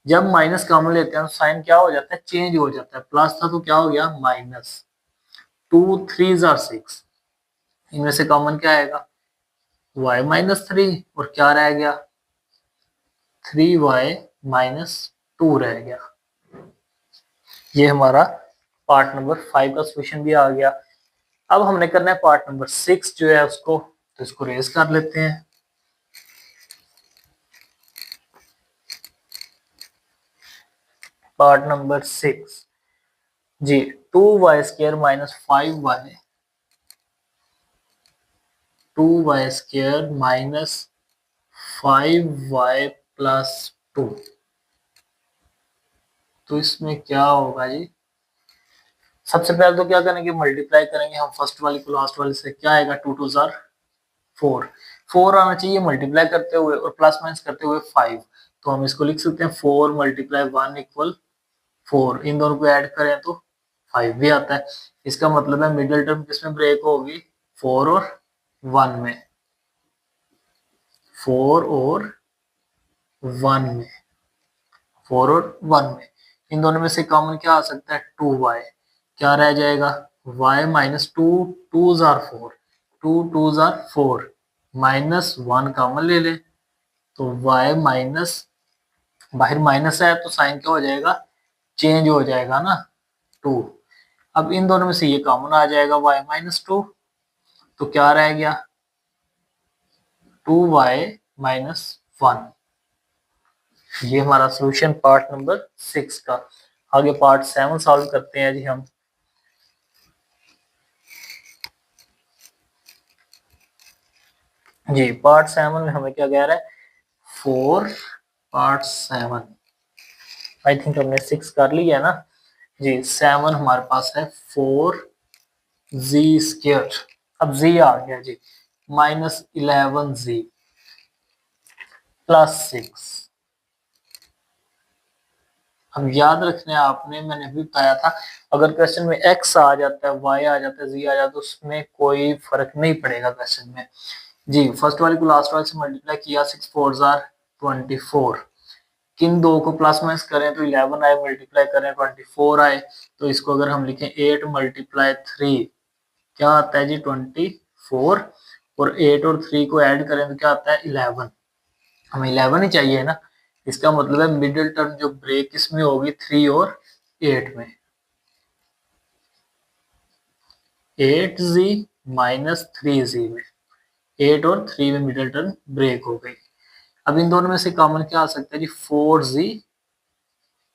जब माइनस कॉमन लेते हैं तो साइन क्या हो जाता है चेंज हो जाता है, प्लस था तो क्या हो गया माइनस, 2 3 जार 6, इनमें से कॉमन क्या आएगा y माइनस 3 और क्या रह गया 3y माइनस 2 रह गया। ये हमारा पार्ट नंबर 5 का सॉल्यूशन भी आ गया। अब हमने करना है पार्ट नंबर 6 जो है उसको, तो इसको रेज कर लेते हैं। पार्ट नंबर 6 जी, 2y² minus 5y, 2y² minus 5y plus 2। तो इसमें क्या होगा जी, सबसे पहले तो क्या करेंगे मल्टीप्लाई करेंगे हम फर्स्ट वाली को लास्ट वाली से, क्या आएगा 2 2 जार 4, 4 आना चाहिए मल्टीप्लाई करते हुए और प्लस माइनस करते हुए 5। तो हम इसको लिख सकते हैं 4 मल्टीप्लाई 1 इक्वल 4, इन दोनों को ऐड करें तो 5 भी आता है। इसका मतलब है मिडिल टर्म किसमें ब्रेक होगी 4 और 1 में, 4 और 1 में, 4 और 1 में। इन दोनों में से कॉमन क्या आ सकता है 2y, क्या रह जाएगा y minus 2, 2 jar 4, 2 2 jar 4 minus 1 common ले ले तो y माइनस, बाहर माइनस है तो साइन क्या हो जाएगा चेंज हो जाएगा ना 2। अब इन दोनों में से ये कॉमन आ जाएगा y माइनस 2, तो क्या रह गया 2y माइनस 1। ये हमारा सॉल्यूशन पार्ट नंबर 6 का। आगे पार्ट 7 सॉल्व करते हैं जी हम। जी पार्ट 7 में हमें क्या कह रहा है 4, पार्ट 7 आई थिंक हमने 6 कर लिया है ना जी। 7 हमारे पास है 4z², अब z आ गया जी माइनस 11z प्लस 6। अब याद रखना है आपने, मैंने अभी बताया था अगर क्वेश्चन में x आ जाता है y आ जाता है z आ जाता है तो उसमें कोई फर्क नहीं पड़ेगा क्वेश्चन में जी। फर्स्ट वाले को लास्ट वाले से मल्टीप्लाई किया 6 4 जार 24, किन दो को प्लस माइनस करें तो 11 आए, मल्टीप्लाई करें 24 आए। तो इसको अगर हम लिखें 8 मल्टीप्लाई 3 क्या आता है जी 24, और 8 और 3 को ऐड करें तो क्या आता है 11। हमें 11 ही चाहिए है ना, इसका मतलब है मिडिल टर्म जो ब्रेक इसमें होगी 3 और 8 में, 8z माइनस 3z में, 8 और 3 में मिडिल टर्म ब्रेक हो गई। अब इन दोनों में से कॉमन क्या आ सकता है जी 4z,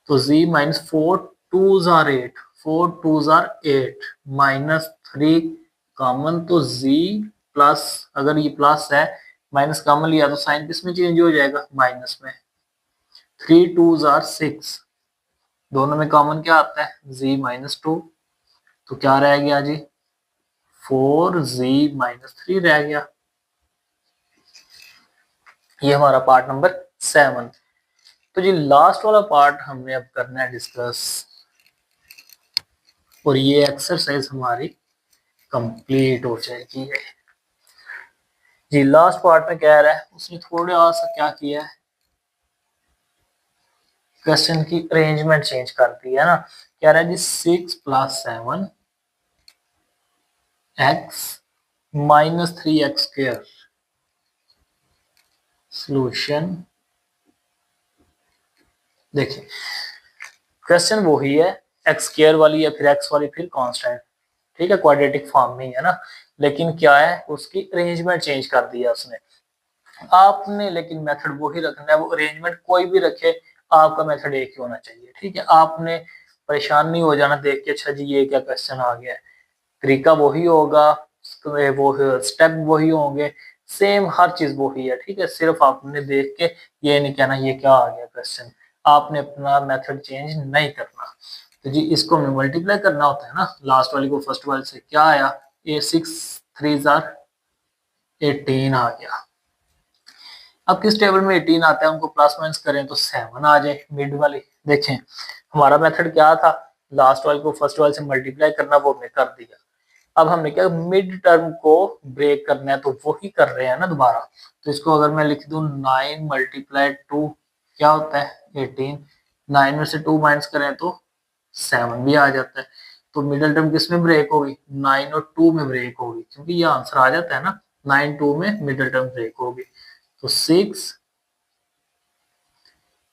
तो z minus 4 2 jar 8, 4 2 jar 8 minus 3 common तो z प्लस, अगर ये प्लस है माइनस कॉमन लिया तो साइन किस में चेंज हो जाएगा माइनस में, 3 2 जार 6, दोनों में कॉमन क्या आता है z माइनस 2, तो क्या रह गया जी 4z माइनस 3 रह गया। ये हमारा पार्ट नंबर 7। तो जी लास्ट वाला पार्ट हमने अब करना है डिस्कस, और ये एक्सरसाइज हमारी कंप्लीट हो जाएगी है जी। लास्ट पार्ट में कह रहा है उसने थोड़ा सा क्या किया है क्वेश्चन की अरेंजमेंट चेंज कर दी है ना। कह रहा है जी 6 plus 7 x minus 3x², solution. देखिए क्वेश्चन वही है x² वाली या फिर x वाली फिर कांस्टेंट, ठीक है क्वाड्रेटिक फॉर्म में ही है ना, लेकिन क्या है उसकी अरेंजमेंट चेंज कर दिया उसने। आपने लेकिन मेथड वो ही रखना है, वो अरेंजमेंट कोई भी रखे आपका मेथड एक ही होना चाहिए, ठीक है। आपने परेशान नहीं हो जाना देख के अच्छा जी ये क्या क्वेश्चन आ गया है, तरीका वही होगा, वो स्टेप वही होंगे, सेम हर चीज वही है, ठीक है। सिर्फ आपने देख के ये नहीं कहना ये क्या आ गया क्वेश्चन, आपने अपना मेथड चेंज नहीं करना। तो जी इसको हमें मल्टीप्लाई करना होता है ना, लास्ट वाली को फर्स्ट वाले से, क्या आया ये 6 3 जार 18 आ गया। अब किस टेबल में 18 आता है उनको प्लस माइनस करें तो 7 आ जाए मिड वाली। देखें हमारा मेथड क्या था, लास्ट वाले को फर्स्ट वाले से मल्टीप्लाई करना, वो हमने कर दिया। अब हमने क्या मिड टर्म को ब्रेक करना है तो वो ही कर रहे हैं ना दोबारा। तो इसको अगर मैं लिख दूं 9 मल्टीप्लाई 2 क्या होता है 18, 9 में से 2 माइनस करें तो 7 भी आ जाता है। तो मिडिल टर्म किस में ब्रेक होगी 9 और 2 में ब्रेक होगी, क्योंकि ये आंसर आ जाता है ना 9 2 में मिडिल टर्म ब्रेक होगी, तो 6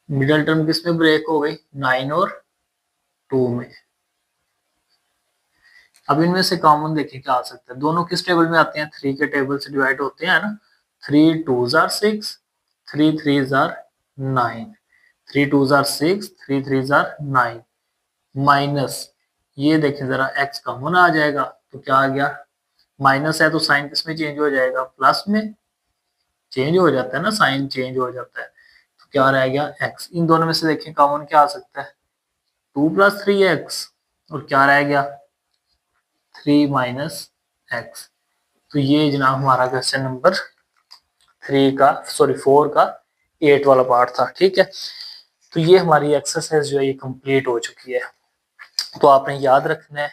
मिडिल टर्म किस में ब्रेक हो गई, 9 और 2 में। अब इनमें से कॉमन देखिए क्या आ सकता है, दोनों किस टेबल में आते हैं, 3 के टेबल से डिवाइड होते हैं ना, 3 2s are 6, 3 3s are 9, 3 2s are 6, 3 3s are 9, minus ये देखें जरा x कॉमन आ जाएगा तो क्या आ गया, माइनस है तो साइन किस में चेंज हो जाएगा, प्लस में चेंज हो जाता है ना, साइन चेंज हो जाता है, तो क्या रह गया x। इन दोनों में से देखिए कॉमन क्या आ सकता है, 2 + 3x, और क्या रह गया 3 - x। तो ये जनाब हमारा क्वेश्चन नंबर 4 का 8 वाला पार्ट था। ठीक है, तो ये हमारी एक्सरसाइज जो है ये कंप्लीट हो चुकी है। तो आपने याद रखना है,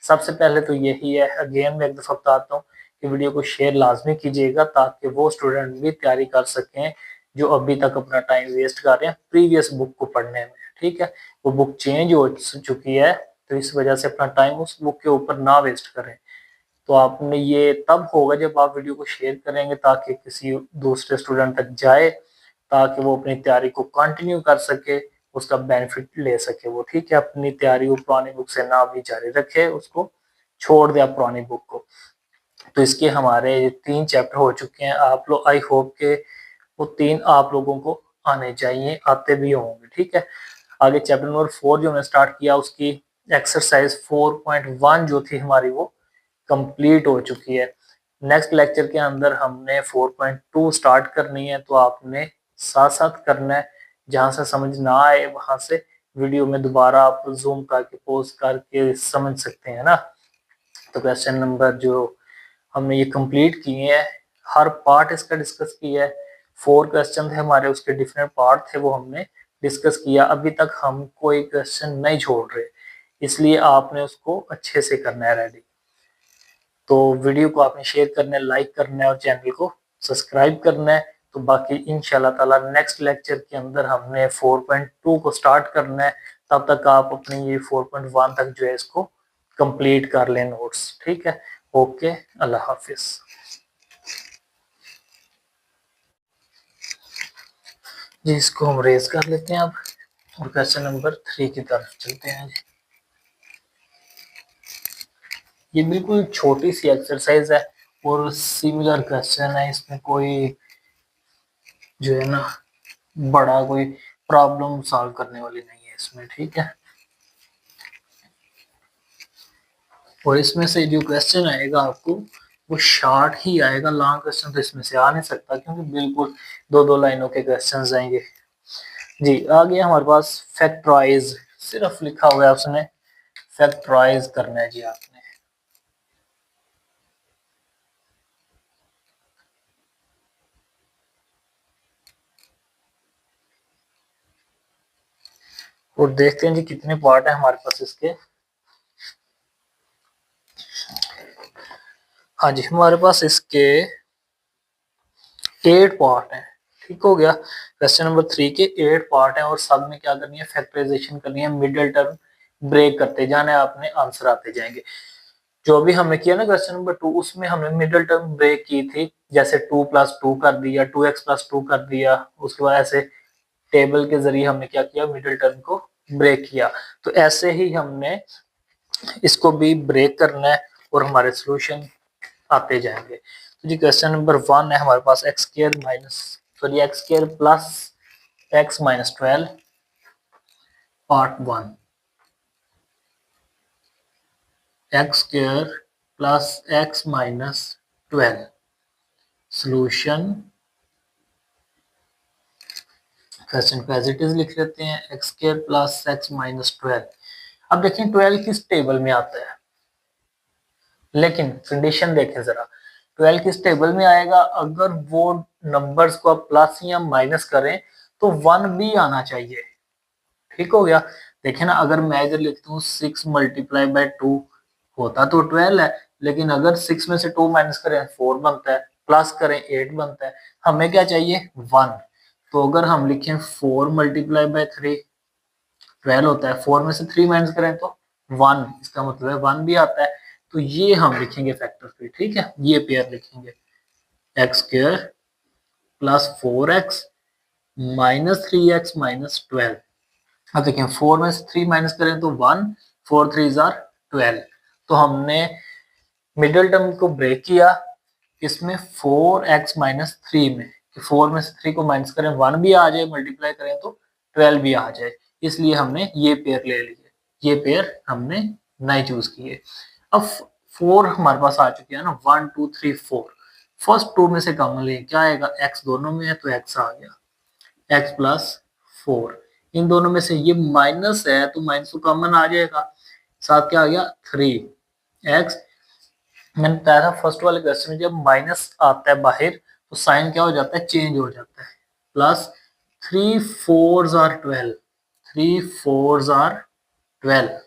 सबसे पहले तो यही है, अगेन मैं एक दफा बताता हूँ कि वीडियो को शेयर लाजमी कीजिएगा ताकि वो स्टूडेंट भी तैयारी कर सकें जो अभी तक अपना टाइम वेस्ट कर रहे हैं प्रीवियस बुक को पढ़ने में। ठीक है, वो बुक चेंज हो चुकी है तो इस वजह से अपना टाइम उस बुक के ऊपर ना वेस्ट करें। तो आपने ये तब होगा जब आप वीडियो को शेयर करेंगे ताकि किसी दूसरे स्टूडेंट तक जाए, ताकि वो अपनी तैयारी को कंटिन्यू कर सके, उसका बेनिफिट ले सके वो। ठीक है, अपनी तैयारी वो पुरानी बुक से ना भी जारी रखे, उसको छोड़ दे आप पुरानी बुक को। तो इसके हमारे 3 चैप्टर हो चुके हैं, आप लोग आई होप के वो 3 आप लोगों को आने चाहिए, आते भी होंगे। ठीक है, आगे चैप्टर नंबर 4 जो हमने स्टार्ट किया उसकी एक्सरसाइज 4.1 जो थी हमारी वो कंप्लीट हो चुकी है। नेक्स्ट लेक्चर के अंदर हमने 4.2 स्टार्ट करनी है, तो आपने साथ साथ करना है, जहां से समझ ना आए वहां से वीडियो में दोबारा आप जूम करके पॉज करके समझ सकते हैं ना। तो क्वेश्चन नंबर जो हमने ये कंप्लीट किए हैं, हर पार्ट इसका डिस्कस किया है, 4 क्वेश्चन थे हमारे, उसके डिफरेंट पार्ट थे वो हमने डिस्कस किया। अभी तक हम कोई क्वेश्चन नहीं छोड़ रहे, इसलिए आपने उसको अच्छे से करना है रेडी। तो वीडियो को आपने शेयर करना है, लाइक करना है और चैनल को सब्सक्राइब करना है। तो बाकी इंशाल्लाह ताला नेक्स्ट लेक्चर के अंदर हमने 4.2 को स्टार्ट करना है, तब तक आप अपनी ये 4.1 तक जो है इसको कंप्लीट कर लें नोट्स। ठीक है, ओके, अल्लाह हाफिज। जी इसको हम रेज कर लेते हैं अब और क्वेश्चन नंबर 3 की तरफ चलते हैं। ये बिल्कुल छोटी सी एक्सरसाइज है और सिमिलर क्वेश्चन है, इसमें कोई जो है ना बड़ा कोई प्रॉब्लम सॉल्व करने वाली नहीं है इसमें। ठीक है, और इसमें से जो क्वेश्चन आएगा आपको वो शॉर्ट ही आएगा, लॉन्ग क्वेश्चन तो इसमें से आ नहीं सकता क्योंकि बिल्कुल 2-2 लाइनों के क्वेश्चंस आएंगे। जी आ गया हमारे पास फैक्टराइज, सिर्फ लिखा हुआ है उसने फैक्टराइज करना है जी आपने। और देखते हैं जी कितने पार्ट है हमारे पास इसके। हाँ जी हमारे पास इसके 8 पार्ट हैं। ठीक हो गया, क्वेश्चन नंबर 3 के 8 पार्ट हैं और सब में क्या करनी है, फैक्टराइजेशन करनी है, मिडिल टर्म ब्रेक करते जाना है, आपने आंसर आते जाएंगे। जो भी हमने किया ना क्वेश्चन नंबर 2 उसमें हमने मिडिल टर्म ब्रेक की थी, जैसे 2 + 2 कर दिया, 2x + 2 कर दिया, उसके बाद ऐसे टेबल के जरिए हमने क्या किया, मिडिल टर्म को ब्रेक किया। तो ऐसे ही हमने इसको भी ब्रेक करना है और हमारे सोल्यूशन आते जाएंगे। तो जी क्वेश्चन नंबर 1 है हमारे पास x² plus x - 12 part 1, x² plus x - 12 solution. Question को एज इट इज लिख लेते हैं, x² प्लस x - 12। अब देखें 12 किस टेबल में आता है, लेकिन कंडीशन देखें जरा, 12 किस टेबल में आएगा, अगर वो नंबर्स को आप प्लस या माइनस करें तो 1 भी आना चाहिए। ठीक हो गया, देखें ना, अगर मैं इधर लिखता हूँ 6 × 2 होता तो 12 है, लेकिन अगर 6 में से 2 माइनस करें 4 बनता है, प्लस करें 8 बनता है, हमें क्या चाहिए 1। तो अगर हम लिखें 4 × 3 12 होता है, 4 में से 3 माइनस करें तो 1, इसका मतलब है 1 भी आता है। तो ये हम लिखेंगे फैक्टर पे, ठीक है, ये पेयर लिखेंगे। X square plus 4x minus 3x minus 12। अब देखिए 4 में से 3 माइनस करें तो 1, 4 3 जार 12। तो हमने मिडिल टर्म को ब्रेक किया इसमें 4x माइनस 3 में, 4 में से 3 को माइनस करें 1 भी आ जाए, मल्टीप्लाई करें तो 12 भी आ जाए, इसलिए हमने ये पेयर ले लिए, ये पेयर हमने नहीं चूज किए। अब 4 हमारे पास आ चुके हैं ना, 1 2 3 4, फर्स्ट 2 में से कॉमन ले क्या आएगा, x दोनों में है तो x आ गया, x प्लस 4। इन दोनों में से ये माइनस है तो माइनस तो कॉमन आ जाएगा, साथ क्या आ गया 3x। मैंने बताया था फर्स्ट वाले क्वेश्चन में जब माइनस आता है बाहर तो साइन क्या हो जाता है, चेंज हो जाता है, plus 3 4s are 12, 3 4s are 12।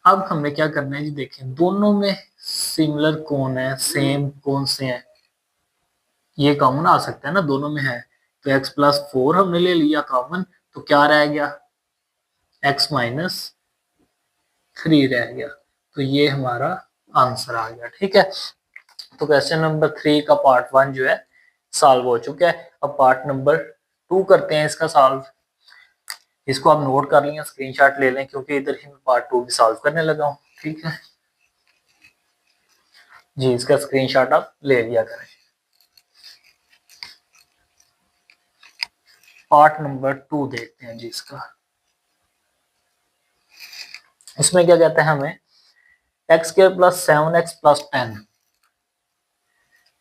अब हमें क्या करना है जी, देखें दोनों में सिमिलर कौन है, सेम कौन से हैं, ये कॉमन आ सकता है ना, दोनों में है तो x प्लस 4 हमने ले लिया कॉमन, तो क्या रह गया x माइनस 3 रह गया, तो ये हमारा आंसर आ गया। ठीक है, तो क्वेश्चन नंबर 3 का पार्ट 1 जो है सॉल्व हो चुका है। अब पार्ट नंबर 2 करते हैं इसका सॉल्व। इसको आप नोट कर लें, स्क्रीनशॉट ले लें, क्योंकि इधर ही मैं पार्ट 2 भी सॉल्व करने लगा हूँ। ठीक है जी, इसका स्क्रीनशॉट आप ले लिया करें। पार्ट नंबर 2 देखते हैं जी इसका। इसमें क्या कहते हैं हमें, x square plus 7x plus 10,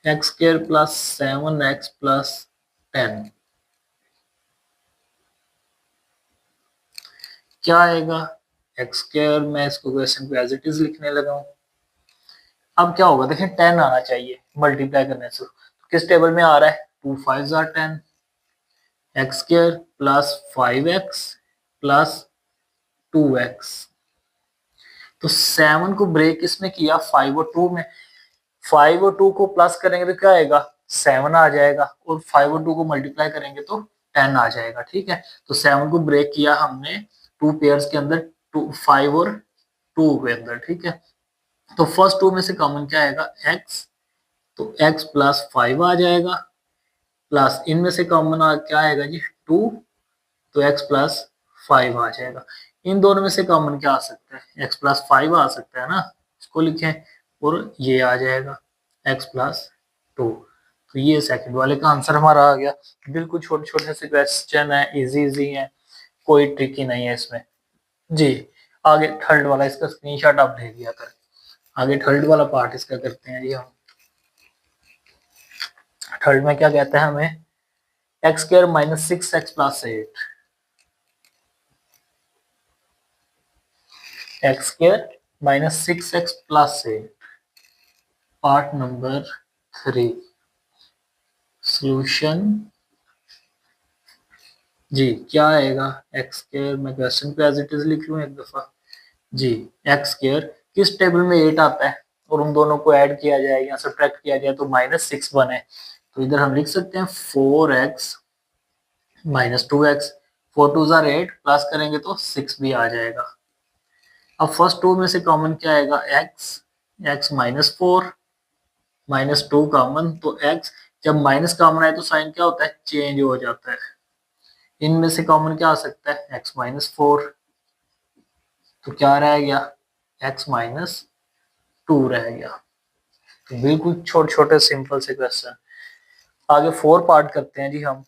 X square plus 7x plus 10 क्या आएगा, एक्स स्क्वायर, मैं इसको क्वेश्चन को एज इट इज लिखने लगा हूं। अब क्या होगा, देखिए 10 आना चाहिए मल्टीप्लाई करने से, तो किस टेबल में आ रहा है, 2 5 are 10, X square plus 5x plus 2x। तो 7 को ब्रेक इसमें किया 5 और 2 में, 5 और 2 को प्लस करेंगे तो क्या आएगा 7 आ जाएगा, और 5 और 2 को मल्टीप्लाई करेंगे तो 10 आ जाएगा। ठीक है, तो 7 को ब्रेक किया हमने 2 पेयर्स के अंदर, 5 और 2 के अंदर। ठीक है, तो फर्स्ट 2 में से कॉमन क्या आएगा x, तो x प्लस 5 आ जाएगा, प्लस इनमें से कॉमन क्या आएगा जी 2, तो x प्लस 5 आ जाएगा। इन दोनों में से कॉमन क्या आ सकता है, x प्लस 5 आ सकता है ना, इसको लिखें, और ये आ जाएगा x प्लस 2। तो ये सेकंड वाले का आंसर हमारा आ गया। बिल्कुल छोटे छोटे से क्वेश्चन है, इजी इजी है, कोई ट्रिकी नहीं है इसमें जी। आगे थर्ड वाला, इसका स्क्रीनशॉट आप ले लिया करें। आगे थर्ड वाला पार्ट इसका करते हैं जी हम। थर्ड में क्या कहता है हमें, x square minus 6x plus 8, x square minus 6x plus 8, part number 3 solution जी। क्या आएगा, एक्स स्क्वायर, मैं क्वेश्चन पे एज इट इज लिख लूं एक दफा जी। एक्स स्क्वायर किस टेबल में 8 आता है, और उन दोनों को ऐड किया जाए या सब्ट्रैक्ट किया जाए तो माइनस 6 बने, तो इधर हम लिख सकते हैं 4x minus 2x, 4 2 jar 8, plus करेंगे तो 6 भी आ जाएगा। अब फर्स्ट 2 में से कॉमन क्या आएगा, x, x minus 4 minus 2 common, तो x जब माइनस कॉमन आए तो साइन क्या होता है, चेंज हो जाता है। इनमें से कॉमन क्या आ सकता है, x माइनस 4, तो क्या रह गया x माइनस 2 रह गया। तो बिल्कुल छोटे छोटे सिंपल से क्वेश्चन। आगे 4 पार्ट करते हैं जी हम।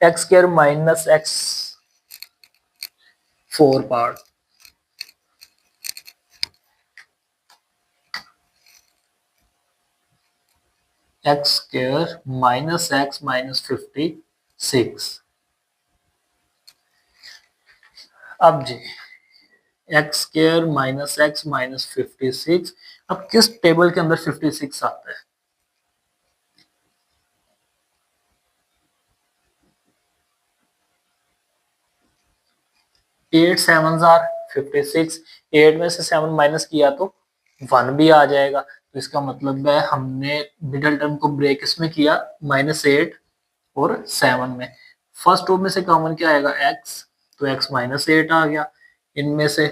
X square minus x 4 part, x square minus x minus 56। अब जी x square minus x minus 56, अब किस टेबल के अंदर 56 आता है, एट सेवन जार 56, 8 में से 7 माइनस किया तो 1 भी आ जाएगा, तो इसका मतलब है हमने मिडिल टर्म को ब्रेक इसमें किया -8 और 7 में। फर्स्ट रो में से कॉमन क्या आएगा, x, तो x -8 आ गया, इनमें से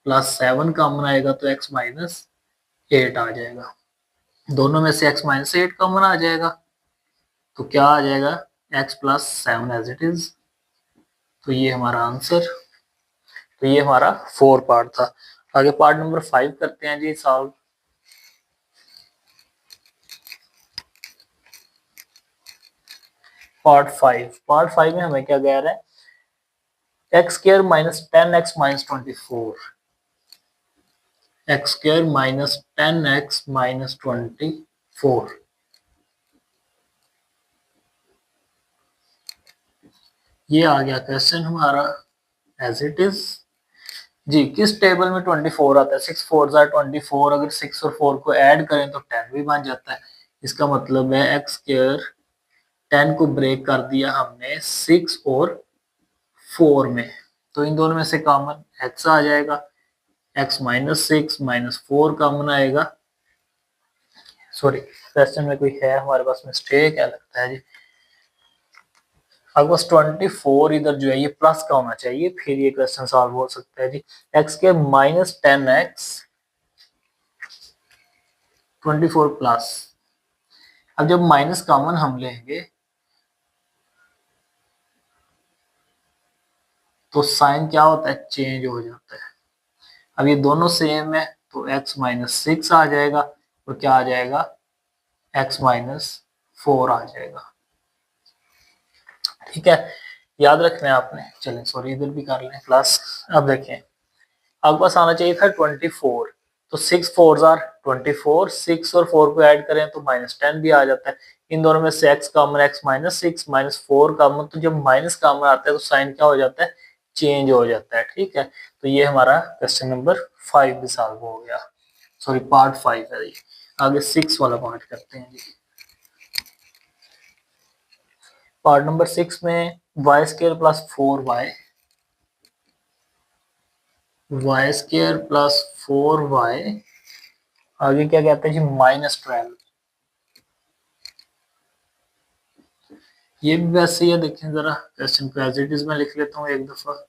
प्लस 7 कॉमन आएगा तो x -8 आ जाएगा। दोनों में से x माइनस 8 कॉमन आ जाएगा, तो क्या आ जाएगा x plus 7 as it is. तो ये हमारा आंसर। तो ये हमारा 4 पार्ट था। आगे पार्ट नंबर 5 करते हैं जी सॉल्व। पार्ट 5 में हमें क्या कह रहा है, x square minus 10x minus 24, x square minus 10x minus 24। ये आ गया क्वेश्चन हमारा एज इट इज जी। किस टेबल में 24 आता है, 6 4 24, अगर 6 और 4 को ऐड करें तो 10 भी बन जाता है। इसका मतलब है एक्स स्क्र 10 को ब्रेक कर दिया हमने 6 और 4 में, तो इन दोनों में से कॉमन x आ जाएगा, x माइनस 6 माइनस 4 कॉमन आएगा। सॉरी, क्वेश्चन में कोई है हमारे पास मिस्टेक है लगता है जी। अब बस 24 इधर जो है ये प्लस का होना चाहिए, फिर ये क्वेश्चन सॉल्व हो सकता है जी। x के माइनस 10x 24 प्लस, अब जब माइनस कॉमन हम लेंगे तो साइन क्या होता है, चेंज हो जाता है। अब ये दोनों सेम है तो x माइनस 6 आ जाएगा और क्या आ जाएगा, x माइनस 4 आ जाएगा। ठीक है, याद रखना है आपने। चलें सॉरी, इधर भी कर लें प्लस। अब देखें, आपके पास आना चाहिए था 24, तो 6 4 आर 24, 6 और 4 को ऐड करें तो माइनस 10 भी आ जाता है। इन दोनों में से x common, x minus 6 minus 4 common, तो जब माइनस कॉमन आता है तो साइन क्या हो जाता है, चेंज हो जाता है। ठीक है, तो ये हमारा क्वेश्चन नंबर 5 भी सॉल्व हो गया। सॉरी, पार्ट 5 है ये। आगे 6 वाला पार्ट करते हैं जी। पार्ट नंबर 6 में Y square plus 4y, Y square plus 4y, आगे क्या कहते हैं जी, माइनस 12। ये भी वैसे ही है, देखें जरा क्वेश्चन को एज इट इज में लिख लेता हूँ एक दफा।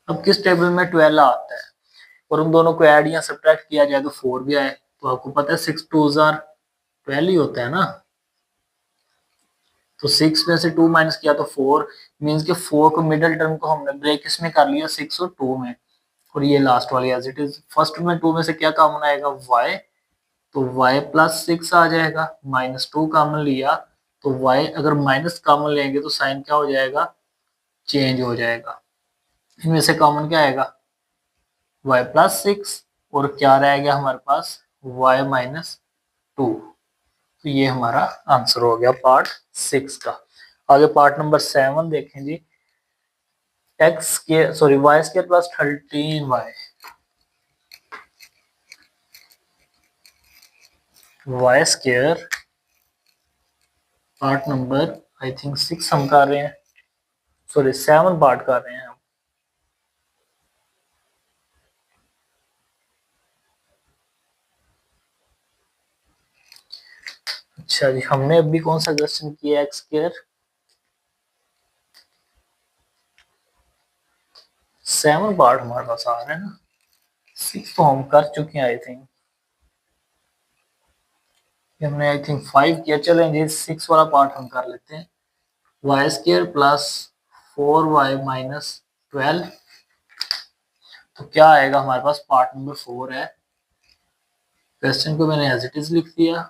अब किस टेबल में 12 आता है और उन दोनों को ऐड या सब्ट्रैक्ट किया जाए तो 4 भी आए, तो आपको पता है 6 2 जार 12 ही होता है ना। तो 6 में से 2 माइनस किया तो 4, मीन्स के 4 को मिडिल टर्म को हमने ब्रेक इसमें कर लिया 6 और 2 में, और ये लास्ट वाली एज इट इज। फर्स्ट में 2 में से क्या कॉमन आएगा, y, तो y प्लस 6 आ जाएगा, माइनस 2 कॉमन लिया तो y, अगर माइनस कॉमन लेंगे तो साइन क्या हो जाएगा, चेंज हो जाएगा। इनमें से कॉमन क्या आएगा, y प्लस 6, और क्या रह गया हमारे पास, y माइनस 2। तो ये हमारा आंसर हो गया पार्ट 6 का। आगे पार्ट नंबर 7 देखें जी। एक्स के sorry Y square plus 13y, Y square part number I think 6 हम कर रहे हैं, सॉरी 7 पार्ट कर रहे हैं हम। अच्छा जी, हमने अभी कौन सा क्वेश्चन किया, एक्स स्क्वायर 7 पार्ट हमारे पास आ रहा है ना, 6 तो हम कर चुके हैं आई थिंक। हमने आई थिंक 5 किया, चलें जी 6 वाला पार्ट हम कर लेते हैं। Y square plus 4y minus 12, तो क्या आएगा हमारे पास, पार्ट नंबर 4 है। क्वेश्चन को मैंने एज इट इज लिख दिया।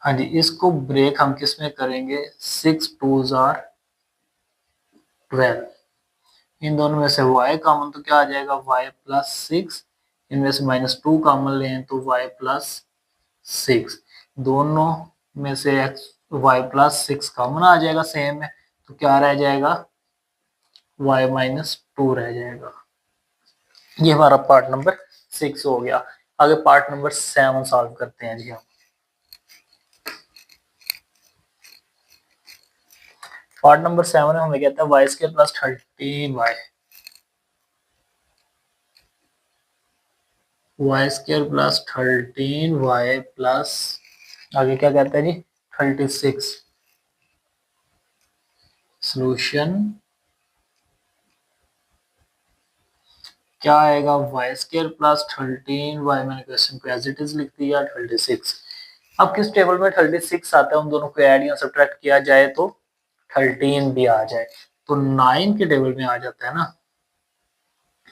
हाँ जी, इसको ब्रेक हम किस में करेंगे, 6 2 जार 12, इन दोनों में से y कॉमन तो क्या आ जाएगा, y प्लस 6, इनमें से माइनस 2 कॉमन लें तो y प्लस 6, दोनों में से x y प्लस 6 कॉमन आ जाएगा सेम है, तो क्या रह जाएगा, y माइनस 2 रह जाएगा। ये हमारा पार्ट नंबर 6 हो गया। आगे पार्ट नंबर 7 सॉल्व करते हैं जी हम। पार्ट नंबर 7 में हमें कहता है Y square plus 13y, Y square plus 13y plus, आगे क्या कहता है जी, 36। सॉल्यूशन क्या आएगा वाई स्क्र प्लस 13 y, मैंने क्वेश्चन को एज इट इज लिख दिया 36। अब किस टेबल में 36 आता है, उन दोनों को ऐड या सब्ट्रैक्ट किया जाए तो 13 भी आ जाए, तो 9 के टेबल में आ जाता है ना,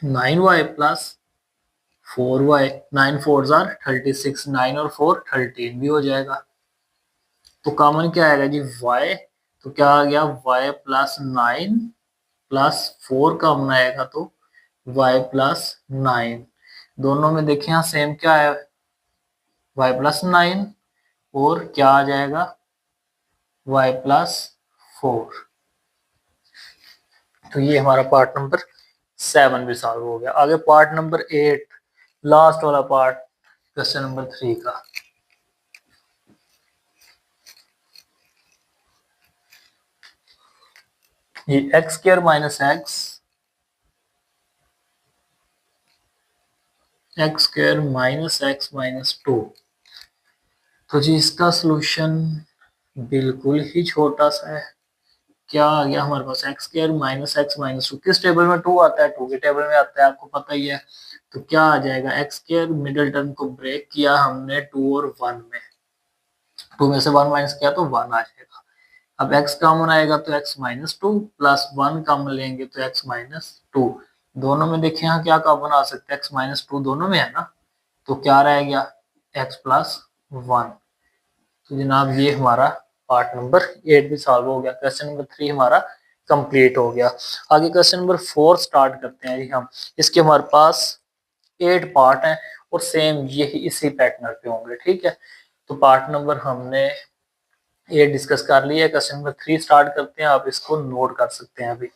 9y प्लस 4y, 9 4 जार 36, 9 और 4 13 भी हो जाएगा। तो कॉमन क्या आएगा जी y, तो क्या आ गया y प्लस 9 प्लस 4 कॉमन आएगा तो y प्लस 9। दोनों में देखें यहाँ सेम क्या है, y प्लस 9 और क्या आ जाएगा y प्लस 4। तो ये हमारा पार्ट नंबर 7 भी सॉल्व हो गया। आगे पार्ट नंबर 8, लास्ट वाला पार्ट क्वेश्चन नंबर 3 का। ये x square minus x square minus x minus 2। तो जी इसका सॉल्यूशन बिल्कुल ही छोटा सा है। क्या आ गया हमारे पास x square minus x minus 2, किस टेबल में 2 आता है, 2 के टेबल में आता है, आपको पता ही है। तो क्या आ जाएगा, एक्स स्क्वायर मिडिल टर्म को ब्रेक किया हमने 2 और 1 में, 2 में से 1 माइनस किया तो 1 आ जाएगा। अब x कॉमन आएगा तो x माइनस 2 प्लस 1 कॉमन लेंगे तो x माइनस 2। दोनों में देखिए यहाँ क्या कॉमन आ सकता है, x माइनस 2 दोनों में है ना, तो क्या रह गया x प्लस 1। तो जनाब ये हमारा पार्ट नंबर 8 भी सॉल्व हो गया। क्वेश्चन नंबर 3 हमारा कंप्लीट हो गया। आगे क्वेश्चन नंबर 4 स्टार्ट करते हैं जी हम। इसके हमारे पास 8 पार्ट हैं और सेम यही इसी पैटर्न पे होंगे, ठीक है। तो पार्ट नंबर हमने 8 डिस्कस कर लिया है। क्वेश्चन नंबर 3 स्टार्ट करते हैं, आप इसको नोट कर सकते हैं अभी।